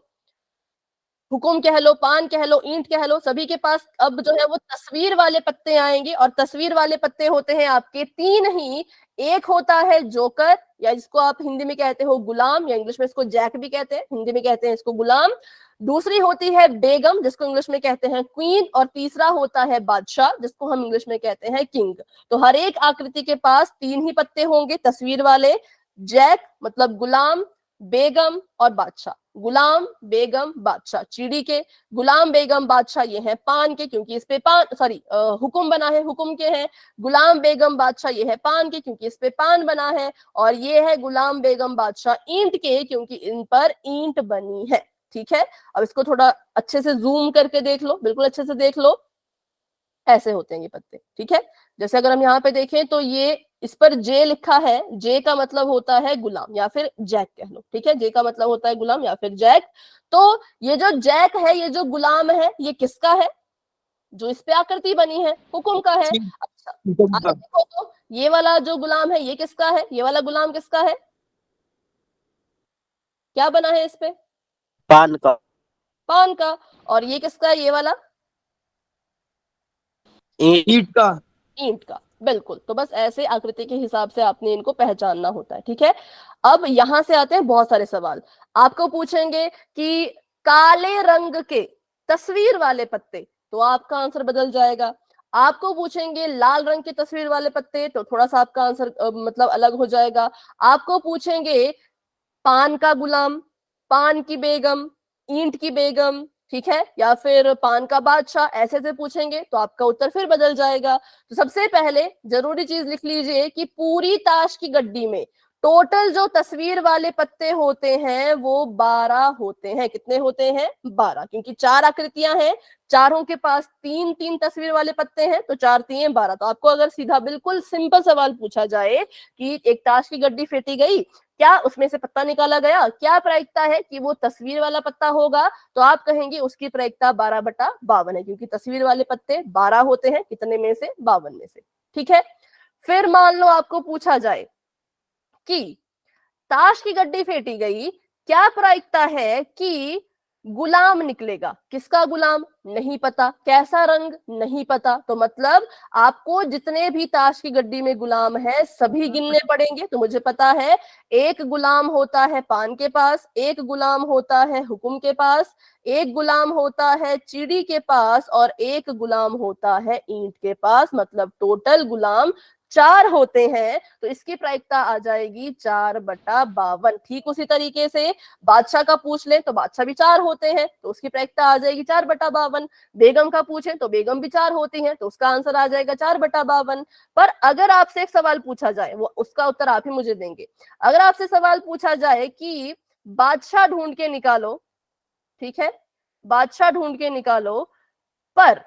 हुकुम कह लो, पान कह लो, ईंट कह लो, सभी के पास अब जो है वो तस्वीर वाले पत्ते आएंगे। और तस्वीर वाले पत्ते होते हैं आपके 3 ही। एक होता है जोकर, या जिसको आप हिंदी में कहते हो गुलाम, या इंग्लिश में इसको जैक भी कहते हैं, हिंदी में कहते हैं इसको गुलाम। दूसरी होती है बेगम, जिसको इंग्लिश में कहते हैं क्वीन। और तीसरा होता है बादशाह, जिसको हम इंग्लिश में कहते हैं किंग। तो हर एक आकृति के पास 3 ही पत्ते होंगे तस्वीर वाले। जैक मतलब गुलाम, बेगम और बादशाह। गुलाम, बेगम, बादशाह चिड़ी के। गुलाम, बेगम, बादशाह ये हैं पान के, क्योंकि इस पे पान, सॉरी हुकुम बना है, हुकुम के हैं। गुलाम, बेगम, बादशाह ये है पान के, क्योंकि इस पे पान बना है। और ये है गुलाम, बेगम, बादशाह ईंट के, क्योंकि इन पर ईंट बनी है। ठीक है, अब इसको थोड़ा अच्छे से जूम करके देख लो, बिल्कुल अच्छे से देख लो। ऐसे होते हैं ये पत्ते। ठीक है, जैसे अगर हम यहाँ पे देखें तो ये इस पर जे लिखा है, जे का मतलब होता है गुलाम या फिर जैक कह लो। ठीक है, जे का मतलब होता है गुलाम या फिर जैक। तो ये जो जैक है, ये जो गुलाम है, ये किसका है? जो इस पे आकृति बनी है, हुकुम का है। अच्छा, आगे देखो तो ये वाला जो गुलाम है ये किसका है? ये वाला गुलाम किसका है? क्या बना है इस पे? पान का। पान का। और ये किसका है ये वाला? ईंट का। ईंट का, बिल्कुल। तो बस ऐसे आकृति के हिसाब से आपने इनको पहचानना होता है। ठीक है, अब यहां से आते हैं बहुत सारे सवाल। आपको पूछेंगे कि काले रंग के तस्वीर वाले पत्ते, तो आपका आंसर बदल जाएगा। आपको पूछेंगे लाल रंग के तस्वीर वाले पत्ते, तो थोड़ा सा आपका आंसर मतलब अलग हो जाएगा। आपको पूछेंगे पान का गुलाम, पान की बेगम, ईंट की बेगम, ठीक है, या फिर पान का बादशाह, ऐसे से पूछेंगे तो आपका उत्तर फिर बदल जाएगा। तो सबसे पहले जरूरी चीज लिख लीजिए कि पूरी ताश की गड्डी में टोटल जो तस्वीर वाले पत्ते होते हैं वो 12 होते हैं। कितने होते हैं? 12, क्योंकि 4 आकृतियां हैं, चारों के पास 3 3 तस्वीर वाले पत्ते हैं, तो 4 3 12। तो आपको अगर सीधा बिल्कुल सिंपल सवाल पूछा जाए कि एक ताश की गड्डी फेंटी गई, क्या उसमें से पत्ता निकाला गया, क्या प्रायिकता है कि वो तस्वीर वाला पत्ता होगा, तो आप कहेंगे उसकी प्रायिकता 12/52 है, क्योंकि तस्वीर वाले पत्ते 12 होते हैं। कितने में से? 52 में से। ठीक है, फिर मान लो आपको पूछा जाए कि ताश की गड्डी फेंटी गई, क्या प्रायिकता है कि गुलाम निकलेगा? किसका गुलाम? नहीं पता। कैसा रंग? नहीं पता। तो मतलब आपको जितने भी ताश की गड्डी में गुलाम है सभी गिनने पड़ेंगे। तो मुझे पता है एक गुलाम होता है पान के पास, एक गुलाम होता है हुकुम के पास, एक गुलाम होता है चिड़ी के पास, और एक गुलाम होता है ईंट के पास। मतलब टोटल गुलाम 4 होते हैं। तो इसकी प्रायिकता आ जाएगी 4/52। ठीक उसी तरीके से बादशाह का पूछ ले तो बादशाह भी 4 होते हैं, तो उसकी प्रायिकता आ जाएगी 4/52। बेगम का पूछे तो बेगम भी 4 होती हैं, तो उसका आंसर आ जाएगा 4/52। पर अगर आपसे एक सवाल पूछा जाए, वो उसका उत्तर आप ही मुझे देंगे। अगर आपसे सवाल पूछा जाए कि बादशाह ढूंढ के निकालो, ठीक है, बादशाह ढूंढ के निकालो, पर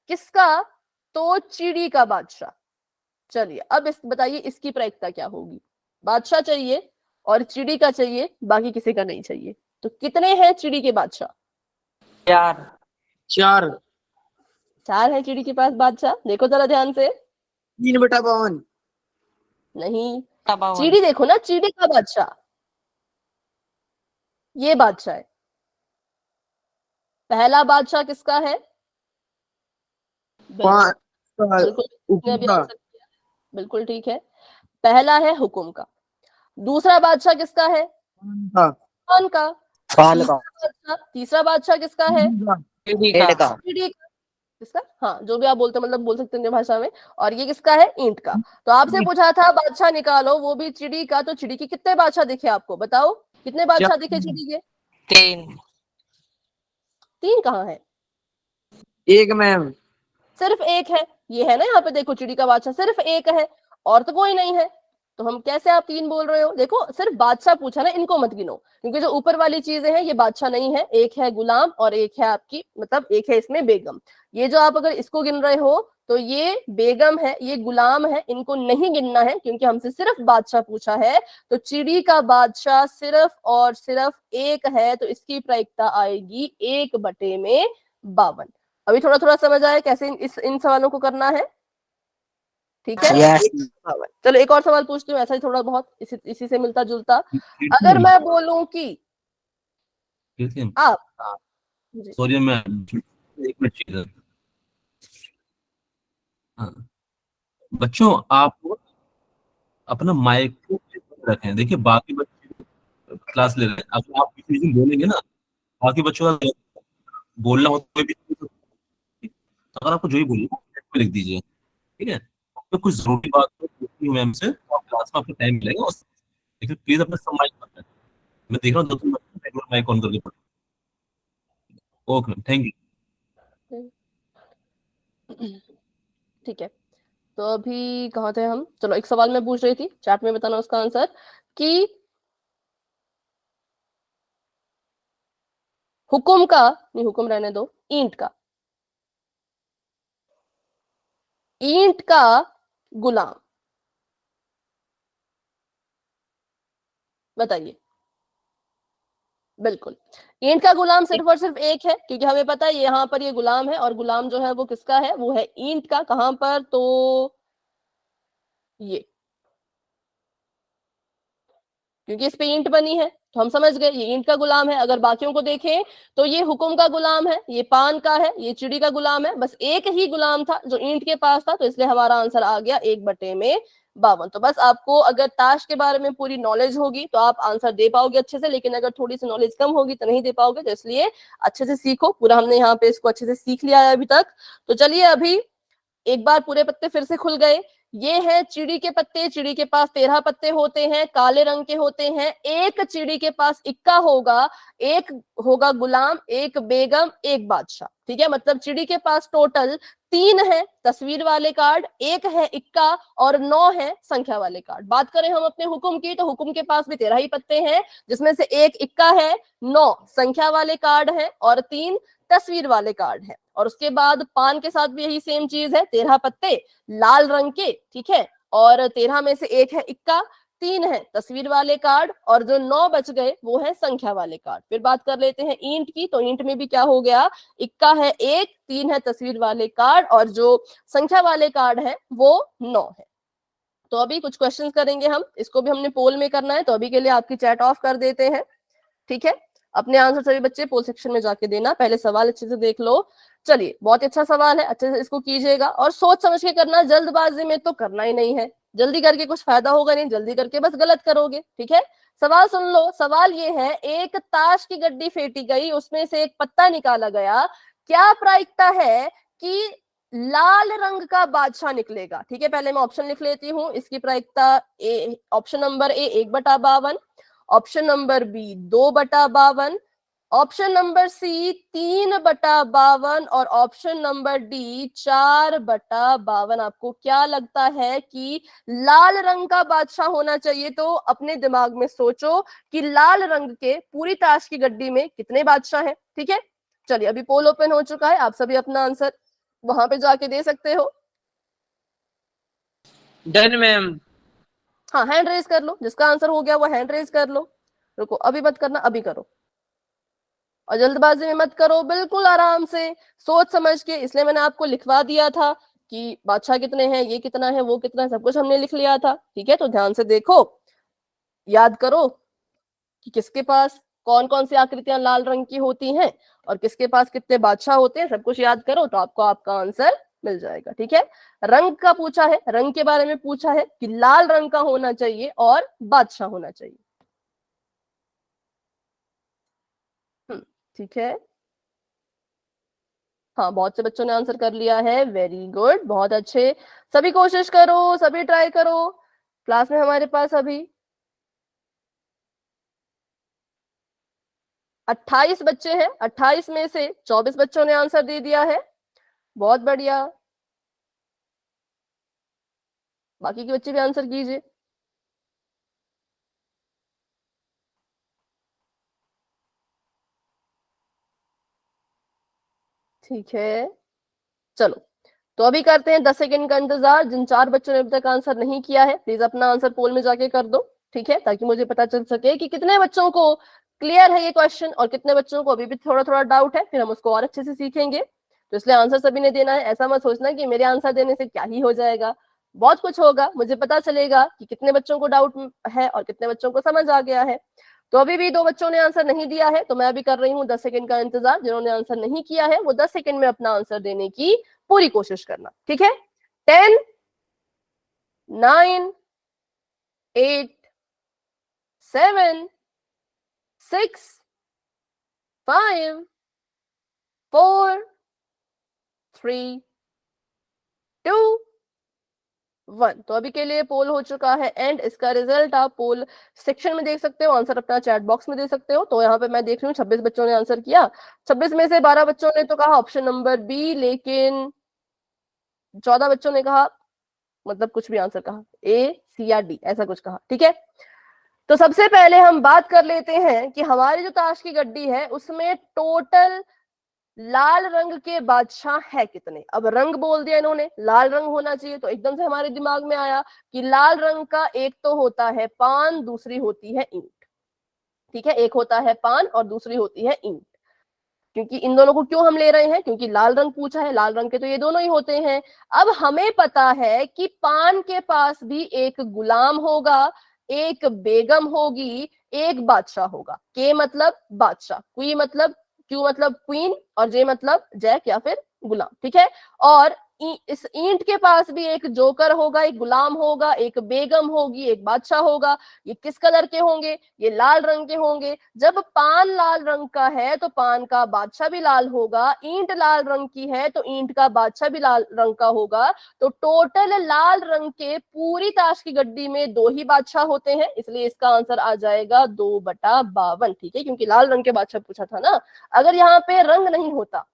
किसका? तो चिड़ी का बादशाह। चलिए अब इस बताइए इसकी प्रायिकता क्या होगी? बादशाह चाहिए और चिड़ी का चाहिए, बाकी किसी का नहीं चाहिए। तो कितने हैं चिड़ी के बादशाह? 4। 4। 4 है चिड़ी के पास बादशाह। देखो जरा ध्यान से। 3/52। नहीं, 52। चिड़ी देखो ना, चिड़ी का बादशाह ये बादशाह है। पहला बादशाह किसका है? बिल्कुल 5। बिल्कुल, इसने हुकुम अभी का। आंसर किया। बिल्कुल ठीक है, पहला है हुकुम का। दूसरा बादशाह किसका है? का। खान का। फाल का। तीसरा बादशाह किसका है? पेड़ का। चिड़ी का। किसका? हाँ, जो भी आप बोलते हैं, मतलब बोल सकते हैं अपनी भाषा में। और ये किसका है? ईंट का। तो आपसे पूछा था बादशाह निकालो, वो भी चिड़ी का। तो चिड़ी के कितने बादशाह दिखे आपको? बताओ कितने बादशाह दिखे चिड़ी के? 3। 3 कहाँ है? 1 मैम। सिर्फ एक है। ये है ना, यहाँ पे देखो, चिड़ी का बादशाह सिर्फ एक है, और तो कोई नहीं है। तो हम कैसे आप 3 बोल रहे हो? देखो सिर्फ बादशाह पूछा ना, इनको मत गिनो, क्योंकि जो ऊपर वाली चीजें हैं ये बादशाह नहीं है। एक है गुलाम और एक है आपकी, मतलब एक है इसमें बेगम। ये जो आप अगर इसको गिन रहे हो तो ये बेगम है, ये गुलाम है, इनको नहीं गिनना है, क्योंकि हमसे सिर्फ बादशाह पूछा है। तो चिड़ी का बादशाह सिर्फ और सिर्फ एक है, तो इसकी प्रायिकता आएगी 1/52। अभी थोड़ा थोड़ा समझ आया कैसे इन सवालों को करना है? ठीक है। चलो एक और सवाल पूछती हूँ, ऐसा ही थोड़ा बहुत इसी से मिलता जुलता। अगर मैं बोलूं कि आप जी, सॉरी मैं 1 मिनट चाहिए। हाँ। बच्चों आप अपना माइक को band रखें। देखिए बाकी बच्चे क्लास ले रहे हैं, अगर आप किसी दिन बोलेंगे ना, बाकी बच्चों का बोलना हो तो भी, तो अगर आपको जो ही बोलिए लिख दीजिए, ठीक है? तो कुछ जरूरी बात हो पूछनी हो मैम से, तो आप क्लास में आपको टाइम मिलेगा लेकिन प्लीज अपना सब माइक बंद करें। मैं देख रहा हूँ 2-3 बच्चे माइक ऑन करके पढ़। Okay thank you. ठीक है। तो अभी कहाँ थे हम? चलो एक सवाल मैं पूछ रही थी, चैट में बताना उसका आंसर, कि हुकुम का, नहीं हुकुम रहने दो, ईंट का, ईंट का गुलाम, बताइए। बिल्कुल, ईंट का गुलाम सिर्फ और सिर्फ एक है, क्योंकि हमें पता है यहाँ पर ये गुलाम है, और गुलाम जो है वो किसका है? वो है ईंट का। कहां पर? तो ये, क्योंकि इस पे ईंट बनी है, तो हम समझ गए ये ईंट का गुलाम है। अगर बाकियों को देखें तो ये हुकुम का गुलाम है, ये पान का है, ये चिड़ी का गुलाम है। बस एक ही गुलाम था जो ईंट के पास था, तो इसलिए हमारा आंसर आ गया 1/52। तो बस आपको अगर ताश के बारे में पूरी नॉलेज होगी तो आप आंसर दे पाओगे अच्छे से, लेकिन अगर थोड़ी सी नॉलेज कम होगी तो नहीं दे पाओगे। तो इसलिए अच्छे से सीखो पूरा। हमने यहाँ पे इसको अच्छे से सीख लिया है अभी तक। तो चलिए अभी एक बार पूरे पत्ते फिर से खुल गए। ये है चिड़ी के पत्ते। चिड़ी के पास 13 पत्ते होते हैं, काले रंग के होते हैं। एक चिड़ी के पास इक्का होगा, एक होगा गुलाम, एक बेगम, एक बादशाह। ठीक है, मतलब चिड़ी के पास टोटल 3 है तस्वीर वाले कार्ड, एक है इक्का, और 9 है संख्या वाले कार्ड। बात करें हम अपने हुकुम की, तो हुकुम के पास भी 13 ही पत्ते हैं, जिसमें से एक इक्का है, 9 संख्या वाले कार्ड है, और 3 तस्वीर वाले कार्ड है। और उसके बाद पान के साथ भी यही सेम चीज है, 13 पत्ते लाल रंग के, ठीक है, और 13 में से एक है इक्का, 3 है तस्वीर वाले कार्ड, और जो 9 बच गए वो है संख्या वाले कार्ड। फिर बात कर लेते हैं ईंट की, तो ईंट में भी क्या हो गया? इक्का है 1, 3 है तस्वीर वाले कार्ड, और जो संख्या वाले कार्ड है वो 9 है। तो अभी कुछ क्वेश्चन करेंगे हम, इसको भी हमने पोल में करना है, तो अभी के लिए आपकी चैट ऑफ कर देते हैं। ठीक है, अपने आंसर सभी बच्चे पोल सेक्शन में जाके देना। पहले सवाल अच्छे से देख लो। चलिए, बहुत अच्छा सवाल है, अच्छे से इसको कीजिएगा, और सोच समझ के करना। जल्दबाजी में तो करना ही नहीं है, जल्दी करके कुछ फायदा होगा नहीं, जल्दी करके बस गलत करोगे। ठीक है, सवाल सुन लो। सवाल ये है, एक ताश की गड्डी फेंटी गई, उसमें से एक पत्ता निकाला गया, क्या प्रायिकता है कि लाल रंग का बादशाह निकलेगा? ठीक है, पहले मैं ऑप्शन लिख लेती हूँ। इसकी प्रायिकता A, option number A 1/52, option number B 2/52, option number C 3/52, और ऑप्शन नंबर डी 4/52। आपको क्या लगता है कि लाल रंग का बादशाह होना चाहिए? तो अपने दिमाग में सोचो कि लाल रंग के पूरी ताश की गड्डी में कितने बादशाह हैं। ठीक है, चलिए अभी पोल ओपन हो चुका है, आप सभी अपना आंसर वहां पे जाके दे सकते हो। Done ma'am. हाँ हैंड रेज कर लो, जिसका आंसर हो गया वो हैंड रेज कर लो। रुको अभी मत करना, अभी करो, और जल्दबाजी में मत करो, बिल्कुल आराम से सोच समझ के। इसलिए मैंने आपको लिखवा दिया था कि बादशाह कितने हैं, ये कितना है, वो कितना है, सब कुछ हमने लिख लिया था। ठीक है, तो ध्यान से देखो, याद करो कि किसके पास कौन कौन सी आकृतियां लाल रंग की होती हैं और किसके पास कितने बादशाह होते हैं, सब कुछ याद करो तो आपको आपका आंसर मिल जाएगा। ठीक है, रंग का पूछा है, रंग के बारे में पूछा है कि लाल रंग का होना चाहिए और बादशाह होना चाहिए। ठीक है, हाँ बहुत से बच्चों ने आंसर कर लिया है, वेरी गुड, बहुत अच्छे। सभी कोशिश करो, सभी ट्राई करो। क्लास में हमारे पास अभी 28 बच्चे हैं, 28 में से 24 बच्चों ने आंसर दे दिया है, बहुत बढ़िया। बाकी के बच्चे भी आंसर कीजिए। ठीक है, चलो तो अभी करते हैं 10 सेकंड का इंतजार। जिन 4 बच्चों ने अभी तक आंसर नहीं किया है, प्लीज अपना आंसर पोल में जाके कर दो। ठीक है, ताकि मुझे पता चल सके कि कितने बच्चों को क्लियर है ये क्वेश्चन और कितने बच्चों को अभी भी थोड़ा थोड़ा डाउट है, फिर हम उसको और अच्छे से सीखेंगे। तो इसलिए आंसर सभी ने देना है, ऐसा मत सोचना कि मेरे आंसर देने से क्या ही हो जाएगा, बहुत कुछ होगा। मुझे पता चलेगा कि कितने बच्चों को डाउट है और कितने बच्चों को समझ आ गया है। तो अभी भी 2 बच्चों ने आंसर नहीं दिया है, तो मैं अभी कर रही हूँ 10 सेकंड का इंतजार। जिन्होंने आंसर नहीं किया है वो 10 सेकंड में अपना आंसर देने की पूरी कोशिश करना। ठीक है, 10, 9, 8, 7, 6, 5, 4, 3, 2, 1। तो अभी के लिए पोल हो चुका है एंड इसका रिजल्ट आप पोल सेक्शन में देख सकते हो, आंसर अपना चैट बॉक्स में दे सकते हो। तो यहाँ पे मैं देख रही हूँ 26 बच्चों ने आंसर किया, 26 में से 12 बच्चों ने तो कहा ऑप्शन नंबर बी, लेकिन 14 बच्चों ने कहा, मतलब कुछ भी आंसर कहा, ए, सी या डी, ऐसा कुछ कहा। ठीक है, तो सबसे पहले हम बात कर लेते हैं कि हमारी जो ताश की गड्डी है उसमें टोटल लाल रंग के बादशाह है कितने। अब रंग बोल दिया इन्होंने, लाल रंग होना चाहिए, तो एकदम से हमारे दिमाग में आया कि लाल रंग का एक तो होता है पान, दूसरी होती है ईंट। ठीक है, एक होता है पान और दूसरी होती है ईंट। क्योंकि इन दोनों को क्यों हम ले रहे हैं, क्योंकि लाल रंग पूछा है, लाल रंग के तो ये दोनों ही होते हैं। अब हमें पता है कि पान के पास भी एक गुलाम होगा, एक बेगम होगी, एक बादशाह होगा। के मतलब बादशाह, क्वी मतलब, क्यू मतलब क्वीन, और जे मतलब जैक या फिर गुलाम। ठीक है, और इस ईंट के पास भी एक जोकर होगा, एक गुलाम होगा, एक बेगम होगी, एक बादशाह होगा। ये किस कलर के होंगे, ये लाल रंग के होंगे। जब पान लाल रंग का है तो पान का बादशाह भी लाल होगा, ईंट लाल रंग की है तो ईंट का बादशाह भी लाल रंग का होगा। तो टोटल लाल रंग के पूरी ताश की गड्डी में 2 ही बादशाह होते हैं, इसलिए इसका आंसर आ जाएगा 2/52। ठीक है, क्योंकि लाल रंग के बादशाह पूछा था ना। अगर यहाँ पे रंग नहीं होता,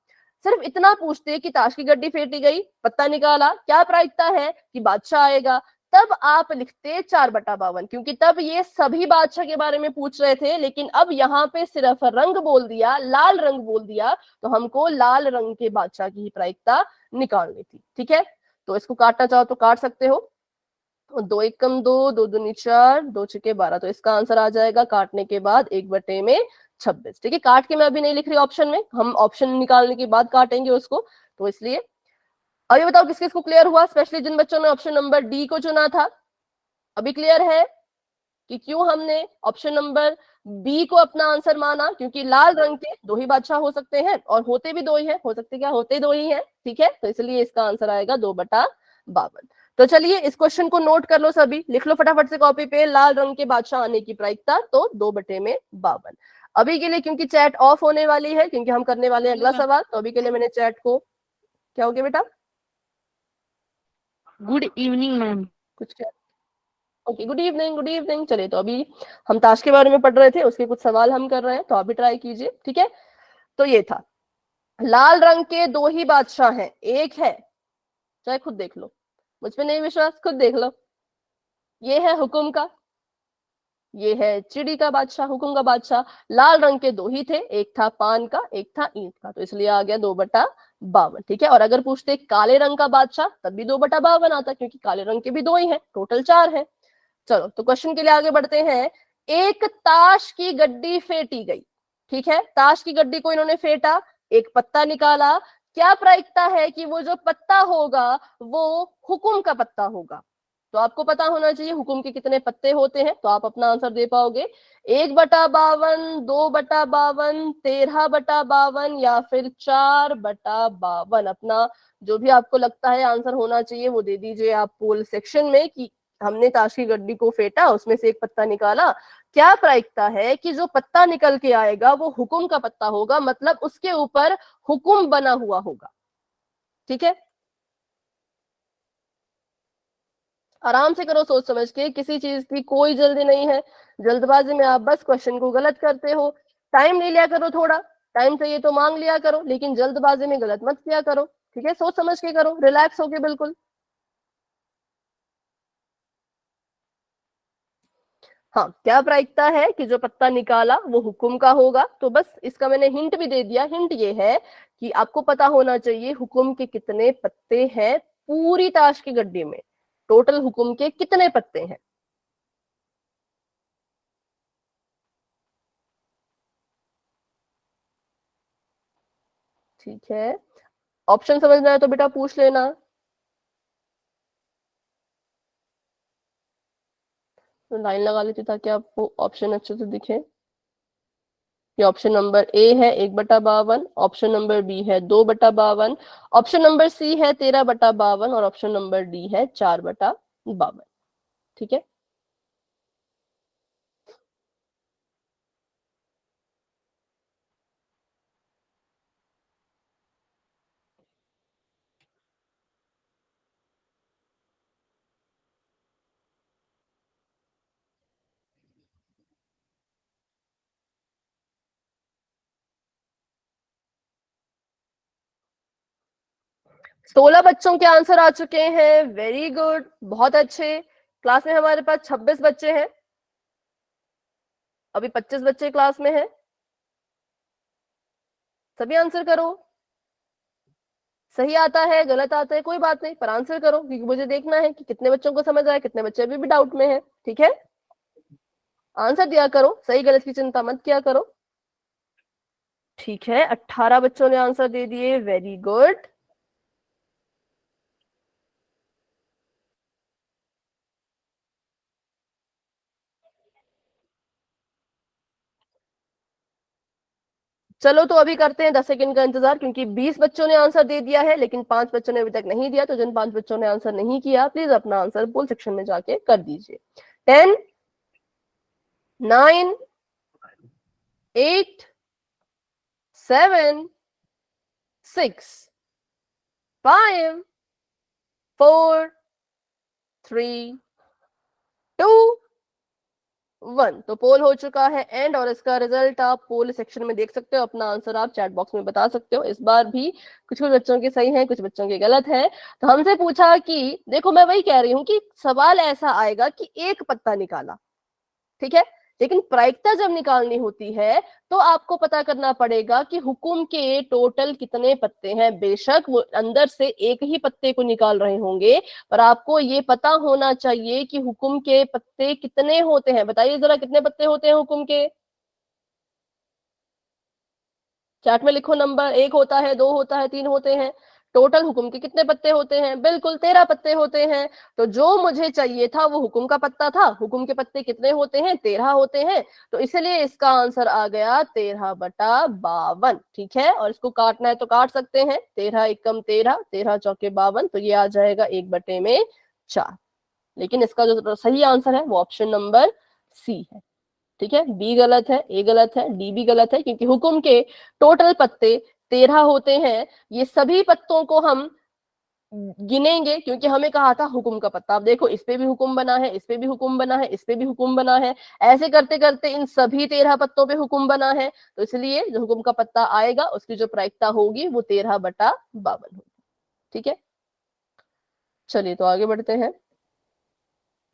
सिर्फ इतना पूछते कि ताश की गड्डी फेंटी गई, पत्ता निकाला, क्या प्रायिकता है कि बादशाह आएगा, तब आप लिखते 4/52, क्योंकि तब ये सभी बादशाह के बारे में पूछ रहे थे। लेकिन अब यहाँ पे सिर्फ रंग बोल दिया, लाल रंग बोल दिया, तो हमको लाल रंग के बादशाह की ही प्रायिकता निकालनी थी। ठीक है, तो इसको काटना चाहो तो काट सकते हो। 2 एकम 2, 2 दूनी 4, 2 छके 12। तो इसका आंसर आ जाएगा काटने के बाद 1/26। ठीक है, काट के मैं अभी नहीं लिख रही ऑप्शन में, हम ऑप्शन निकालने के बाद काटेंगे उसको, तो इसलिए। अभी बताओ किस किस को क्लियर हुआ, स्पेशली जिन बच्चों ने ऑप्शन नंबर डी को चुना था। अभी क्लियर है कि क्यों हमने ऑप्शन नंबर बी को अपना आंसर माना, क्योंकि लाल रंग के 2 ही बादशाह हो सकते हैं, और होते भी 2 ही हैं, हो सकते क्या, होते 2 ही हैं। ठीक है, तो इसलिए इसका आंसर आएगा 2/52। तो चलिए इस क्वेश्चन को नोट कर लो, सभी लिख लो फटाफट से कॉपी पे, लाल रंग के बादशाह आने की प्रायिकता तो 2/52। अभी के लिए क्योंकि चैट ऑफ होने वाली है, क्योंकि हम करने वाले हैं अगला सवाल, तो अभी के लिए मैंने चैट को, क्या हो गया बेटा? Good evening ma'am. कुछ क्या? Okay, good evening, good evening. चलिए, तो अभी हम ताश के बारे में पढ़ रहे थे, उसके कुछ सवाल हम कर रहे हैं, तो आप भी ट्राई कीजिए। ठीक है, तो ये था, लाल रंग के 2 ही बादशाह हैं, एक है, चाहे खुद देख लो, मुझ पे नहीं विश्वास खुद देख लो, ये है हुकुम का, ये है चिड़ी का बादशाह, हुकुम का बादशाह। लाल रंग के 2 ही थे, एक था पान का, एक था ईंट का, तो इसलिए आ गया 2/52। ठीक है, और अगर पूछते काले रंग का बादशाह तब भी 2/52 आता, क्योंकि काले रंग के भी 2 ही हैं, टोटल 4 है। चलो तो क्वेश्चन के लिए आगे बढ़ते हैं। एक ताश की गड्डी फेंटी गई। ठीक है, ताश की गड्डी को इन्होंने फेंटा, एक पत्ता निकाला। क्या प्रायिकता है कि वो जो पत्ता होगा वो हुकुम का पत्ता होगा? तो आपको पता होना चाहिए हुकुम के कितने पत्ते होते हैं, तो आप अपना आंसर दे पाओगे। 1/52, 2/52, 13/52 या फिर 4/52। अपना जो भी आपको लगता है आंसर होना चाहिए वो दे दीजिए आप पोल सेक्शन में, कि हमने ताश की गड्डी को फेंटा, उसमें से एक पत्ता निकाला। क्या प्रायिकता है कि जो पत्ता निकल के आएगा वो हुकुम का पत्ता होगा, मतलब उसके ऊपर हुकुम बना हुआ होगा। ठीक है, आराम से करो, सोच समझ के, किसी चीज की कोई जल्दी नहीं है। जल्दबाजी में आप बस क्वेश्चन को गलत करते हो। टाइम ले लिया करो, थोड़ा टाइम चाहिए तो मांग लिया करो, लेकिन जल्दबाजी में गलत मत किया करो। ठीक है, सोच समझ के करो, रिलैक्स होके बिल्कुल। हाँ, क्या प्रायिकता है कि जो पत्ता निकाला वो हुकुम का होगा? तो बस इसका मैंने हिंट भी दे दिया। हिंट ये है कि आपको पता होना चाहिए हुकुम के कितने पत्ते हैं पूरी ताश की गड्डी में, टोटल हुकुम के कितने पत्ते हैं। ठीक है, ऑप्शन समझना है तो बेटा पूछ लेना। तो लाइन लगा लेती ताकि आपको ऑप्शन अच्छे से दिखे। ये ऑप्शन नंबर ए है 1/52, ऑप्शन नंबर बी है 2/52, ऑप्शन नंबर सी है 13/52 और ऑप्शन नंबर डी है 4/52। ठीक है, 16 बच्चों के आंसर आ चुके हैं। वेरी गुड, बहुत अच्छे। क्लास में हमारे पास 26 बच्चे हैं, अभी 25 बच्चे क्लास में हैं। सभी आंसर करो। सही आता है गलत आता है कोई बात नहीं, पर आंसर करो, क्योंकि मुझे देखना है कि कितने बच्चों को समझ आया, कितने बच्चे अभी भी डाउट में है। ठीक है, आंसर दिया करो, सही गलत की चिंता मत किया करो। ठीक है, 18 बच्चों ने आंसर दे दिए, वेरी गुड। चलो तो अभी करते हैं 10 सेकंड का इंतजार, क्योंकि 20 बच्चों ने आंसर दे दिया है लेकिन 5 बच्चों ने अभी तक नहीं दिया। तो जिन 5 बच्चों ने आंसर नहीं किया प्लीज अपना आंसर पोल सेक्शन में जाके कर दीजिए। 10, 9, 8, 7, 6, 5, 4, 3, 2, 1। तो पोल हो चुका है एंड, और इसका रिजल्ट आप पोल सेक्शन में देख सकते हो। अपना आंसर आप चैट बॉक्स में बता सकते हो। इस बार भी कुछ कुछ बच्चों के सही हैं, कुछ बच्चों के गलत है। तो हमसे पूछा कि, देखो मैं वही कह रही हूँ कि सवाल ऐसा आएगा कि एक पत्ता निकाला, ठीक है, लेकिन प्रायिकता जब निकालनी होती है तो आपको पता करना पड़ेगा कि हुकुम के टोटल कितने पत्ते हैं। बेशक वो अंदर से एक ही पत्ते को निकाल रहे होंगे, पर आपको ये पता होना चाहिए कि हुकुम के पत्ते कितने होते हैं। बताइए जरा, कितने पत्ते होते हैं हुकुम के? चैट में लिखो नंबर। 1 होता है, 2 होता है, 3 होते हैं। टोटल हुकुम के कितने पत्ते होते हैं? बिल्कुल 13 पत्ते होते हैं। तो जो मुझे चाहिए था वो हुकुम का पत्ता था। हुकुम के पत्ते कितने होते हैं? 13 होते हैं। तो इसलिए इसका आंसर आ गया 13/52। ठीक है, और इसको काटना है तो काट सकते हैं। 13 एकम 13, 13 चौके 52, तो ये आ जाएगा 1/4। लेकिन इसका जो सही आंसर है वो ऑप्शन नंबर सी है। ठीक है, बी गलत है, ए गलत है, डी भी गलत है, क्योंकि हुकुम के टोटल पत्ते 13 होते हैं। ये सभी पत्तों को हम गिनेंगे, क्योंकि हमें कहा था हुकुम का पत्ता। आप देखो, इस पे भी हुकुम बना है, इस पे भी हुकुम बना है, इस पे भी हुकुम बना है। ऐसे करते करते इन सभी 13 पत्तों पे हुकुम बना है। तो इसलिए जो हुकुम का पत्ता आएगा उसकी जो प्रायिकता होगी वो 13/52 होगी। ठीक है, चलिए तो आगे बढ़ते हैं।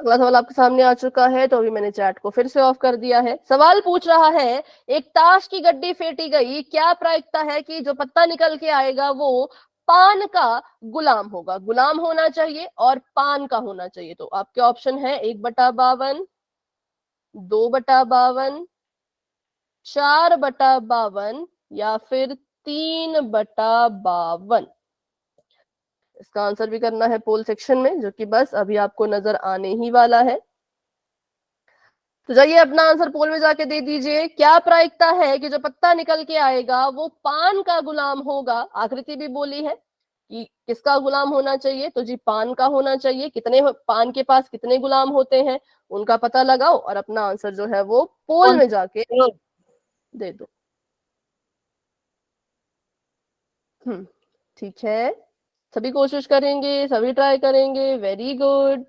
अगला सवाल आपके सामने आ चुका है, तो अभी मैंने चैट को फिर से ऑफ कर दिया है। सवाल पूछ रहा है, एक ताश की गड्डी फेंटी गई, क्या प्रायिकता है कि जो पत्ता निकल के आएगा वो पान का गुलाम होगा? गुलाम होना चाहिए और पान का होना चाहिए। तो आपके ऑप्शन है 1/52, 2/52, 4/52 या फिर 3/52। इसका आंसर भी करना है पोल सेक्शन में, जो कि बस अभी आपको नजर आने ही वाला है। तो जाइए अपना आंसर पोल में जाके दे दीजिए। क्या प्रायिकता है कि जो पत्ता निकल के आएगा वो पान का गुलाम होगा? आकृति भी बोली है कि किसका गुलाम होना चाहिए, तो जी पान का होना चाहिए। कितने पान के पास कितने गुलाम होते हैं उनका पता लगाओ और अपना आंसर जो है वो पोल में जाके दे दो। ठीक है, सभी कोशिश करेंगे, सभी ट्राई करेंगे। Very good.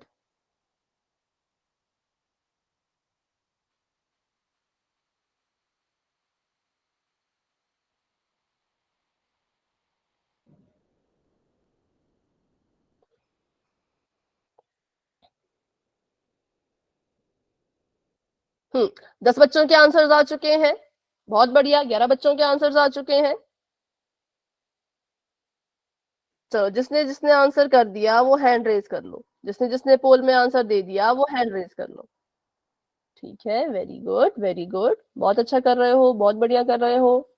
हम्म 10 बच्चों के आंसर्स आ चुके हैं, बहुत बढ़िया। 11 बच्चों के आंसर्स आ चुके हैं। चलो, जिसने जिसने आंसर कर दिया वो हैंड रेज कर लो। जिसने जिसने पोल में आंसर दे दिया वो हैंड रेज कर लो। ठीक है, वेरी गुड, वेरी गुड, बहुत अच्छा कर रहे हो, बहुत बढ़िया कर रहे हो।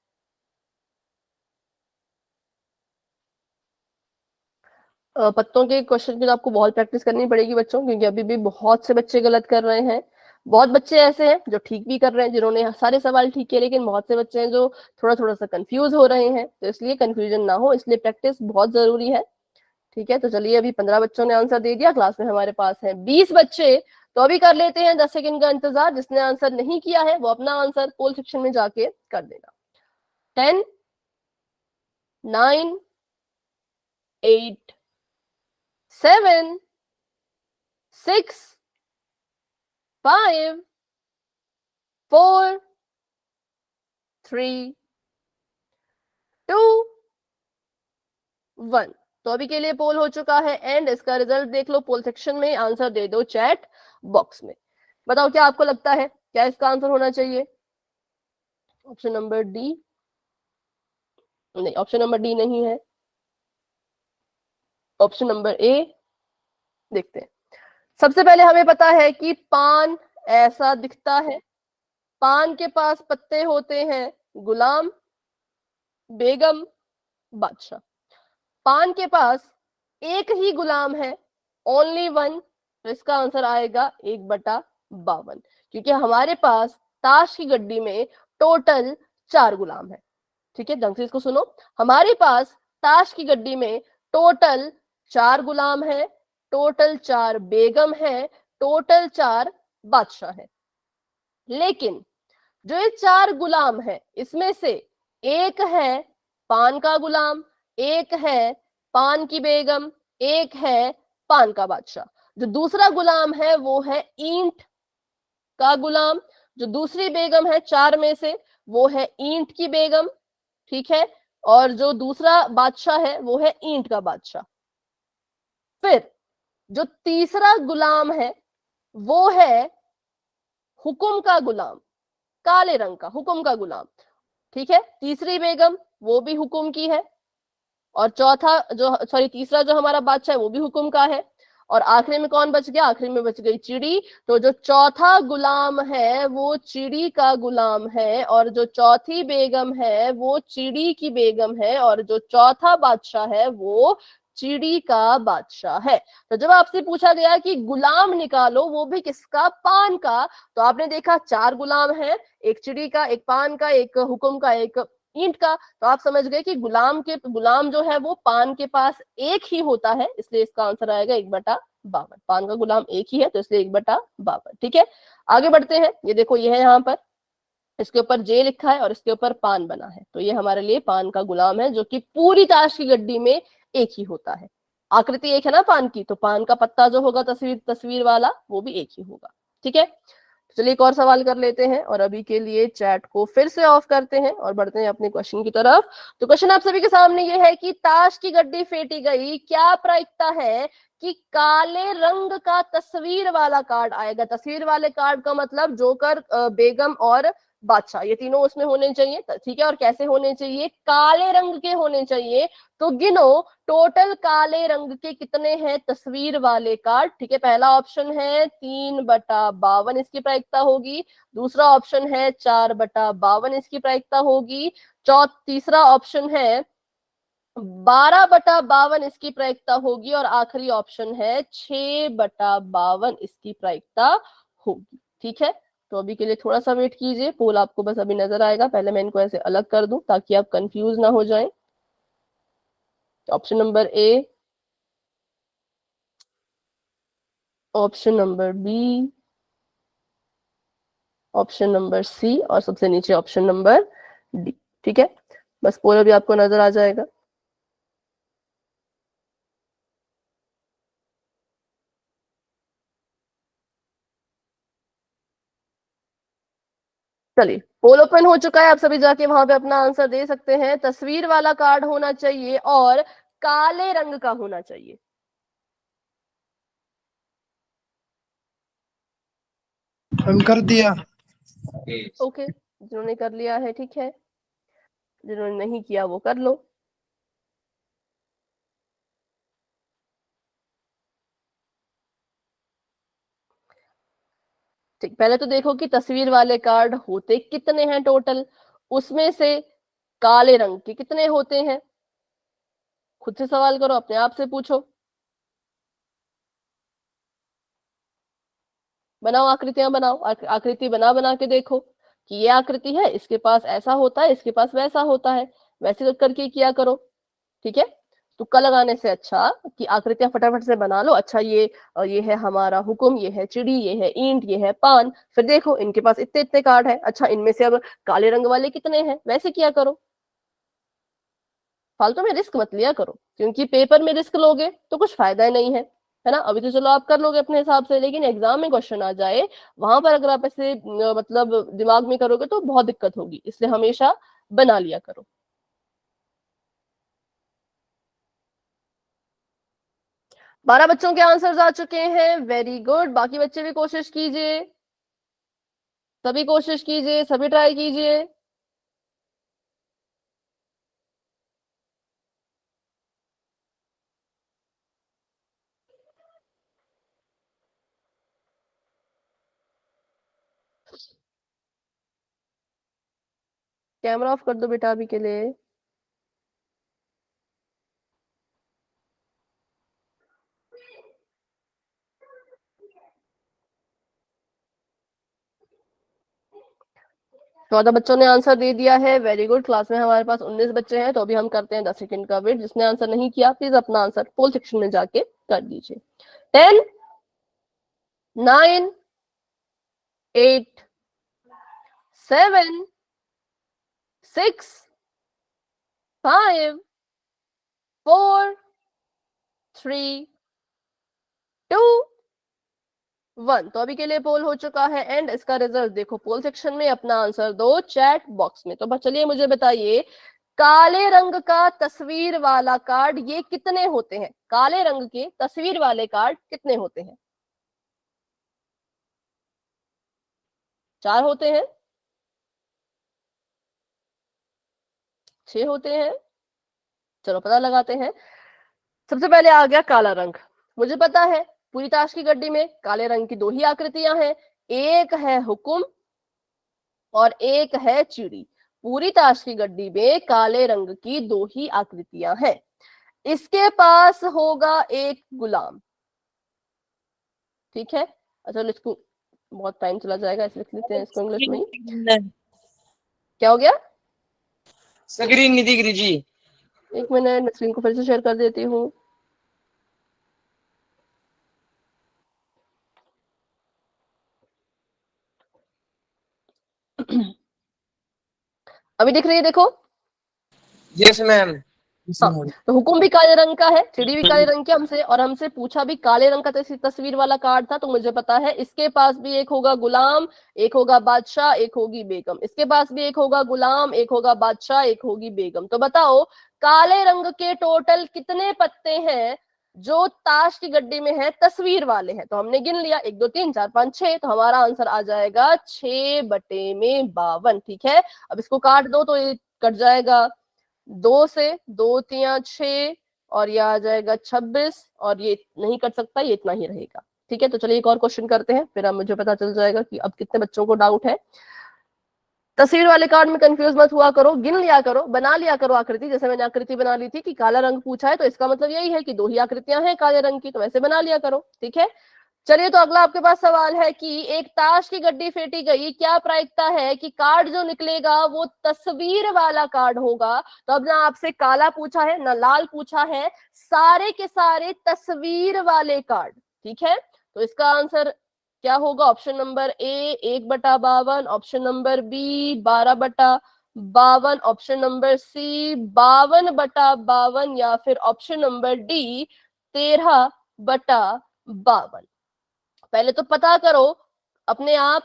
पत्तों के क्वेश्चन की तो आपको बहुत प्रैक्टिस करनी पड़ेगी बच्चों, क्योंकि अभी भी बहुत से बच्चे गलत कर रहे हैं। बहुत बच्चे ऐसे हैं जो ठीक भी कर रहे हैं, जिन्होंने सारे सवाल ठीक किए, लेकिन बहुत से बच्चे हैं जो थोड़ा थोड़ा सा कंफ्यूज हो रहे हैं। तो इसलिए कंफ्यूजन ना हो, इसलिए प्रैक्टिस बहुत जरूरी है। ठीक है, तो चलिए, अभी 15 बच्चों ने आंसर दे दिया, क्लास में हमारे पास है 20 बच्चे। तो अभी कर लेते हैं 10 सेकंड का इंतजार। जिसने आंसर नहीं किया है वो अपना आंसर पोल सेक्शन में जाके कर देगा। 10, 9, 8, 7, 6, 5, 4, 3, 2, 1। तो अभी के लिए पोल हो चुका है एंड इसका रिजल्ट देख लो पोल सेक्शन में, आंसर दे दो चैट बॉक्स में। बताओ क्या आपको लगता है, क्या इसका आंसर होना चाहिए? Option number D? नहीं, ऑप्शन नंबर डी नहीं है। ऑप्शन नंबर ए? देखते हैं। सबसे पहले हमें पता है कि पान ऐसा दिखता है। पान के पास पत्ते होते हैं, गुलाम, बेगम, बादशाह। पान के पास एक ही गुलाम है, ओनली वन। तो इसका आंसर आएगा 1/52, क्योंकि हमारे पास ताश की गड्डी में टोटल 4 गुलाम है। ठीक है, ढंग से इसको सुनो। हमारे पास ताश की गड्डी में टोटल 4 गुलाम है, टोटल 4 बेगम है, टोटल 4 बादशाह है। लेकिन जो ये 4 गुलाम है, इसमें से एक है पान का गुलाम, एक है पान की बेगम, एक है पान का बादशाह। जो दूसरा गुलाम है वो है ईंट का गुलाम। जो दूसरी बेगम है 4 में से, वो है ईंट की बेगम। ठीक है, और जो दूसरा बादशाह है वो है ईंट का बादशाह। फिर जो तीसरा गुलाम है वो है हुकुम का गुलाम, काले रंग का हुकुम का गुलाम। ठीक है, तीसरी बेगम वो भी हुकुम की है, और चौथा जो तीसरा जो हमारा बादशाह है वो भी हुकुम का है। और आखिरी में कौन बच गया? आखिरी में बच गई चिड़ी। तो जो चौथा गुलाम है वो चिड़ी का गुलाम है, और जो चौथी बेगम है वो चिड़ी की बेगम है, और जो चौथा बादशाह है वो चिड़ी का बादशाह है। तो जब आपसे पूछा गया कि गुलाम निकालो, वो भी किसका? पान का। तो आपने देखा 4 गुलाम है, एक चिड़ी का, एक पान का, एक हुकुम का, एक ईंट का। तो आप समझ गए कि गुलाम जो है वो पान के पास एक ही होता है, इसलिए इसका आंसर आएगा 1/52। पान का गुलाम एक ही है, तो इसलिए 1/52। ठीक है, आगे बढ़ते हैं। ये देखो, ये है यहाँ पर, इसके ऊपर जे लिखा है और इसके ऊपर पान बना है, तो ये हमारे लिए पान का गुलाम है, जो कि पूरी ताश की गड्डी में एक ही होता है। आकृति एक है ना पान की, तो पान का पत्ता जो होगा तस्वीर वाला, वो भी एक ही होगा। ठीक है, चलिए एक और सवाल कर लेते हैं और अभी के लिए चैट को फिर से ऑफ करते हैं और बढ़ते हैं अपने क्वेश्चन की तरफ। तो क्वेश्चन आप सभी के सामने ये है कि ताश की गड्डी फेंटी गई, क्या प्रायिकता है कि काले रंग का तस्वीर वाला कार्ड आएगा। तस्वीर वाले कार्ड का मतलब जोकर, बेगम और बादशाह, ये तीनों उसमें होने चाहिए, ठीक है। और कैसे होने चाहिए, काले रंग के होने चाहिए। तो गिनो टोटल काले रंग के कितने हैं तस्वीर वाले कार्ड, ठीक है। पहला ऑप्शन है 3/52 इसकी प्रायिकता होगी, दूसरा ऑप्शन है 4/52 इसकी प्रायिकता होगी, तीसरा ऑप्शन है 12/52 इसकी प्रायिकता होगी और आखिरी ऑप्शन है 6/52 इसकी प्रायिकता होगी, ठीक है। तो अभी के लिए थोड़ा सा वेट कीजिए, पोल आपको बस अभी नजर आएगा। पहले मैं इनको ऐसे अलग कर दूं ताकि आप कंफ्यूज ना हो जाएं। Option number A, option number B, option number C और सबसे नीचे ऑप्शन नंबर डी, ठीक है। बस पोल अभी आपको नजर आ जाएगा। चलिए पोल ओपन हो चुका है, आप सभी जाके वहां पे अपना आंसर दे सकते हैं। तस्वीर वाला कार्ड होना चाहिए और काले रंग का होना चाहिए। हम कर दिया। ओके, जिन्होंने कर लिया है ठीक है, जिन्होंने नहीं किया वो कर लो। ठीक, पहले तो देखो कि तस्वीर वाले कार्ड होते कितने हैं टोटल, उसमें से काले रंग के कितने होते हैं। खुद से सवाल करो, अपने आप से पूछो, बनाओ आकृतियां बनाओ, आकृति बना बना के देखो कि ये आकृति है, इसके पास ऐसा होता है, इसके पास वैसा होता है, वैसे करके किया करो, ठीक है। तुक्का लगाने से अच्छा कि आकृतियां फटाफट से बना लो। अच्छा ये है हमारा हुक्म, ये है चिड़ी, ये है ईंट, ये है पान, फिर देखो इनके पास इतने इतने कार्ड है, अच्छा इनमें से अब काले रंग वाले कितने हैं, वैसे किया करो। फालतू में रिस्क मत लिया करो, क्योंकि पेपर में रिस्क लोगे तो कुछ फायदा ही नहीं है ना। अभी तो चलो आप कर लोगे अपने हिसाब से, लेकिन एग्जाम में क्वेश्चन आ जाए वहां पर अगर आप ऐसे मतलब दिमाग में करोगे तो बहुत दिक्कत होगी, इसलिए हमेशा बना लिया करो। बारह बच्चों के आंसर्स आ चुके हैं, वेरी गुड। बाकी बच्चे भी कोशिश कीजिए, सभी कोशिश कीजिए, सभी ट्राई कीजिए। कैमरा ऑफ कर दो बेटा अभी के लिए। चौदह बच्चों ने आंसर दे दिया है, वेरी गुड। क्लास में हमारे पास 19 बच्चे हैं, तो अभी हम करते हैं 10 सेकंड का वेट। जिसने आंसर नहीं किया प्लीज अपना आंसर पोल सेक्शन में जाके कर दीजिए। 10, 9, 8, 7, 6, 5, 4, 3, 2, 1। तो अभी के लिए पोल हो चुका है एंड इसका रिजल्ट देखो पोल सेक्शन में, अपना आंसर दो चैट बॉक्स में। तो बस चलिए मुझे बताइए, काले रंग का तस्वीर वाला कार्ड ये कितने होते हैं, काले रंग के तस्वीर वाले कार्ड कितने होते हैं। 4 होते हैं, 6 होते हैं, चलो पता लगाते हैं। सबसे पहले आ गया काला रंग। मुझे पता है पूरी ताश की गड्डी में काले रंग की 2 ही आकृतियां हैं, एक है हुकुम और एक है चिड़ी। पूरी ताश की गड्डी में काले रंग की 2 ही आकृतियां हैं। इसके पास होगा एक गुलाम, ठीक है। अच्छा इसको बहुत टाइम चला जाएगा इसलिए लिख लेते हैं इसको इंग्लिश में ही। क्या हो गया, स्क्रीन नहीं दिख रही जी। एक मिनट मैं स्क्रीन को फिर से शेयर कर देती हूँ। अभी दिख रही है देखो। Yes ma'am. हाँ, तो हुकुम भी काले रंग का है, चिड़ी भी काले रंग की हमसे, और हमसे पूछा भी काले रंग का तस्वीर वाला कार्ड था, तो मुझे पता है इसके पास भी एक होगा गुलाम, एक होगा बादशाह, एक होगी बेगम। इसके पास भी एक होगा गुलाम, एक होगा बादशाह, एक होगी बेगम। तो बताओ काले रंग के टोटल कितने पत्ते हैं जो ताश की गड्डी में है, तस्वीर वाले हैं? तो हमने गिन लिया 1 2 3 4 5 6, तो हमारा आंसर आ जाएगा 6/52। ठीक है, अब इसको काट दो तो ये कट जाएगा 2 से, 2 3 6, और ये आ जाएगा 26, और ये नहीं कट सकता, ये इतना ही रहेगा। ठीक है, तो चलिए एक और क्वेश्चन करते हैं, फिर अब मुझे पता चल जाएगा कि अब कितने बच्चों को डाउट है। तस्वीर वाले कार्ड में कंफ्यूज मत हुआ करो, गिन लिया करो, बना लिया करो आकृति। जैसे मैंने आकृति बना ली थी कि काला रंग पूछा है तो इसका मतलब यही है कि 2 ही आकृतियां हैं काले रंग की, तो वैसे बना लिया करो। ठीक है, चलिए तो अगला आपके पास सवाल है कि एक ताश की गड्डी फेंटी गई, क्या प्रायिकता है कि कार्ड जो निकलेगा वो तस्वीर वाला कार्ड होगा? तो अब ना आपसे काला पूछा है ना लाल पूछा है, सारे के सारे तस्वीर वाले कार्ड। ठीक है, तो इसका आंसर क्या होगा? Option number A 1/52, option number B 12/52, option number C 52/52, या फिर ऑप्शन नंबर डी 13/52। पहले तो पता करो अपने आप,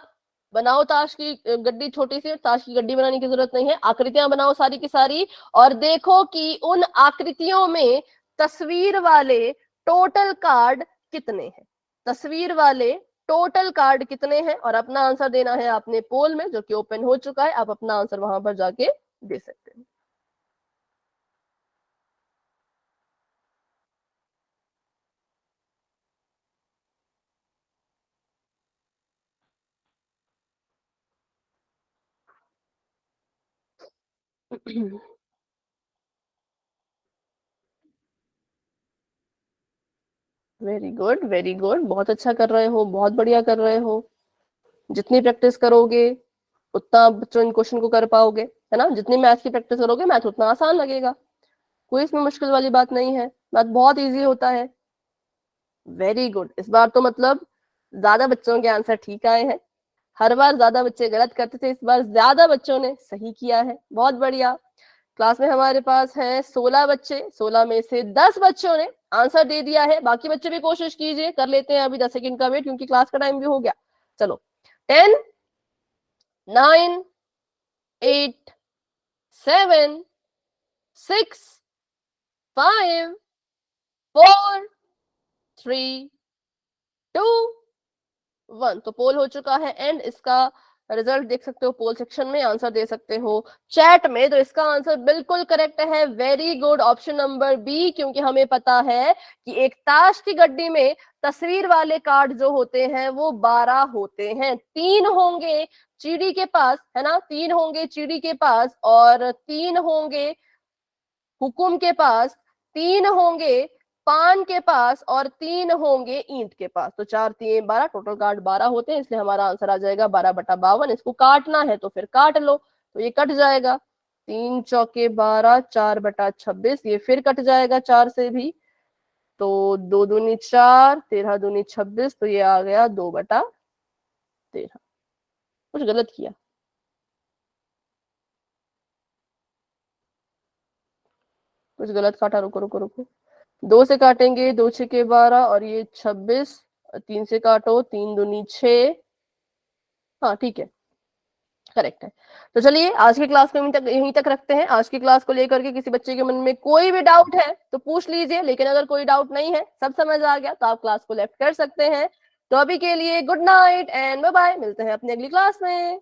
बनाओ ताश की गड्डी, छोटी सी ताश की गड्डी बनाने की जरूरत नहीं है, आकृतियां बनाओ सारी की सारी, और देखो कि उन आकृतियों में तस्वीर वाले टोटल कार्ड कितने हैं, तस्वीर वाले टोटल कार्ड कितने हैं। और अपना आंसर देना है आपने पोल में, जो कि ओपन हो चुका है, आप अपना आंसर वहां पर जाके दे सकते हैं। वेरी गुड, वेरी गुड, बहुत अच्छा कर रहे हो, बहुत बढ़िया कर रहे हो। जितनी प्रैक्टिस करोगे उतना बच्चों इन क्वेश्चन को कर पाओगे, है ना। जितनी मैथ्स की प्रैक्टिस करोगे मैथ उतना आसान लगेगा, कोई इसमें मुश्किल वाली बात नहीं है, मैथ बहुत इजी होता है। वेरी गुड, इस बार तो मतलब ज्यादा बच्चों के आंसर ठीक आए हैं। हर बार ज्यादा बच्चे गलत करते थे, इस बार ज्यादा बच्चों ने सही किया है, बहुत बढ़िया। क्लास में हमारे पास है 16 बच्चे, 16 में से 10 बच्चों ने आंसर दे दिया है। बाकी बच्चे भी कोशिश कीजिए, कर लेते हैं अभी 10 सेकंड का वेट, क्योंकि क्लास का टाइम भी हो गया। चलो 10 9 8 7 6 5 4 3 2 1। तो पोल हो चुका है एंड इसका रिजल्ट देख सकते हो पोल सेक्शन में, आंसर दे सकते हो चैट में। तो इसका आंसर बिल्कुल करेक्ट है, very good, option number B, क्योंकि हमें पता है कि एक ताश की गड्डी में तस्वीर वाले कार्ड जो होते हैं वो 12 होते हैं। 3 होंगे चिड़ी के पास, है ना, 3 होंगे चिड़ी के पास, और 3 होंगे हुकुम के पास, 3 होंगे पान के पास, और 3 होंगे ईंट के पास। तो 4 3 12, टोटल कार्ड 12 होते हैं, इसलिए हमारा आंसर आ जाएगा 12/52। इसको काटना है तो फिर काट लो, तो ये कट जाएगा 3 चौके 12, 4/26, ये फिर कट जाएगा 4 से भी, तो 2 दूनी 4, 13 दूनी 26, तो ये आ गया 2/13। कुछ गलत किया? कुछ गलत काटा, रुको रुको रुको, 2 से काटेंगे, 2 6 12, और ये 26, 3 से काटो, 3 दूनी 6, हाँ ठीक है, करेक्ट है। तो चलिए आज की क्लास को यहीं तक रखते हैं। आज की क्लास को लेकर के किसी बच्चे के मन में कोई भी डाउट है तो पूछ लीजिए, लेकिन अगर कोई डाउट नहीं है, सब समझ आ गया, तो आप क्लास को लेफ्ट कर सकते हैं। तो अभी के लिए good night and bye bye, मिलते हैं अपनी अगली क्लास में।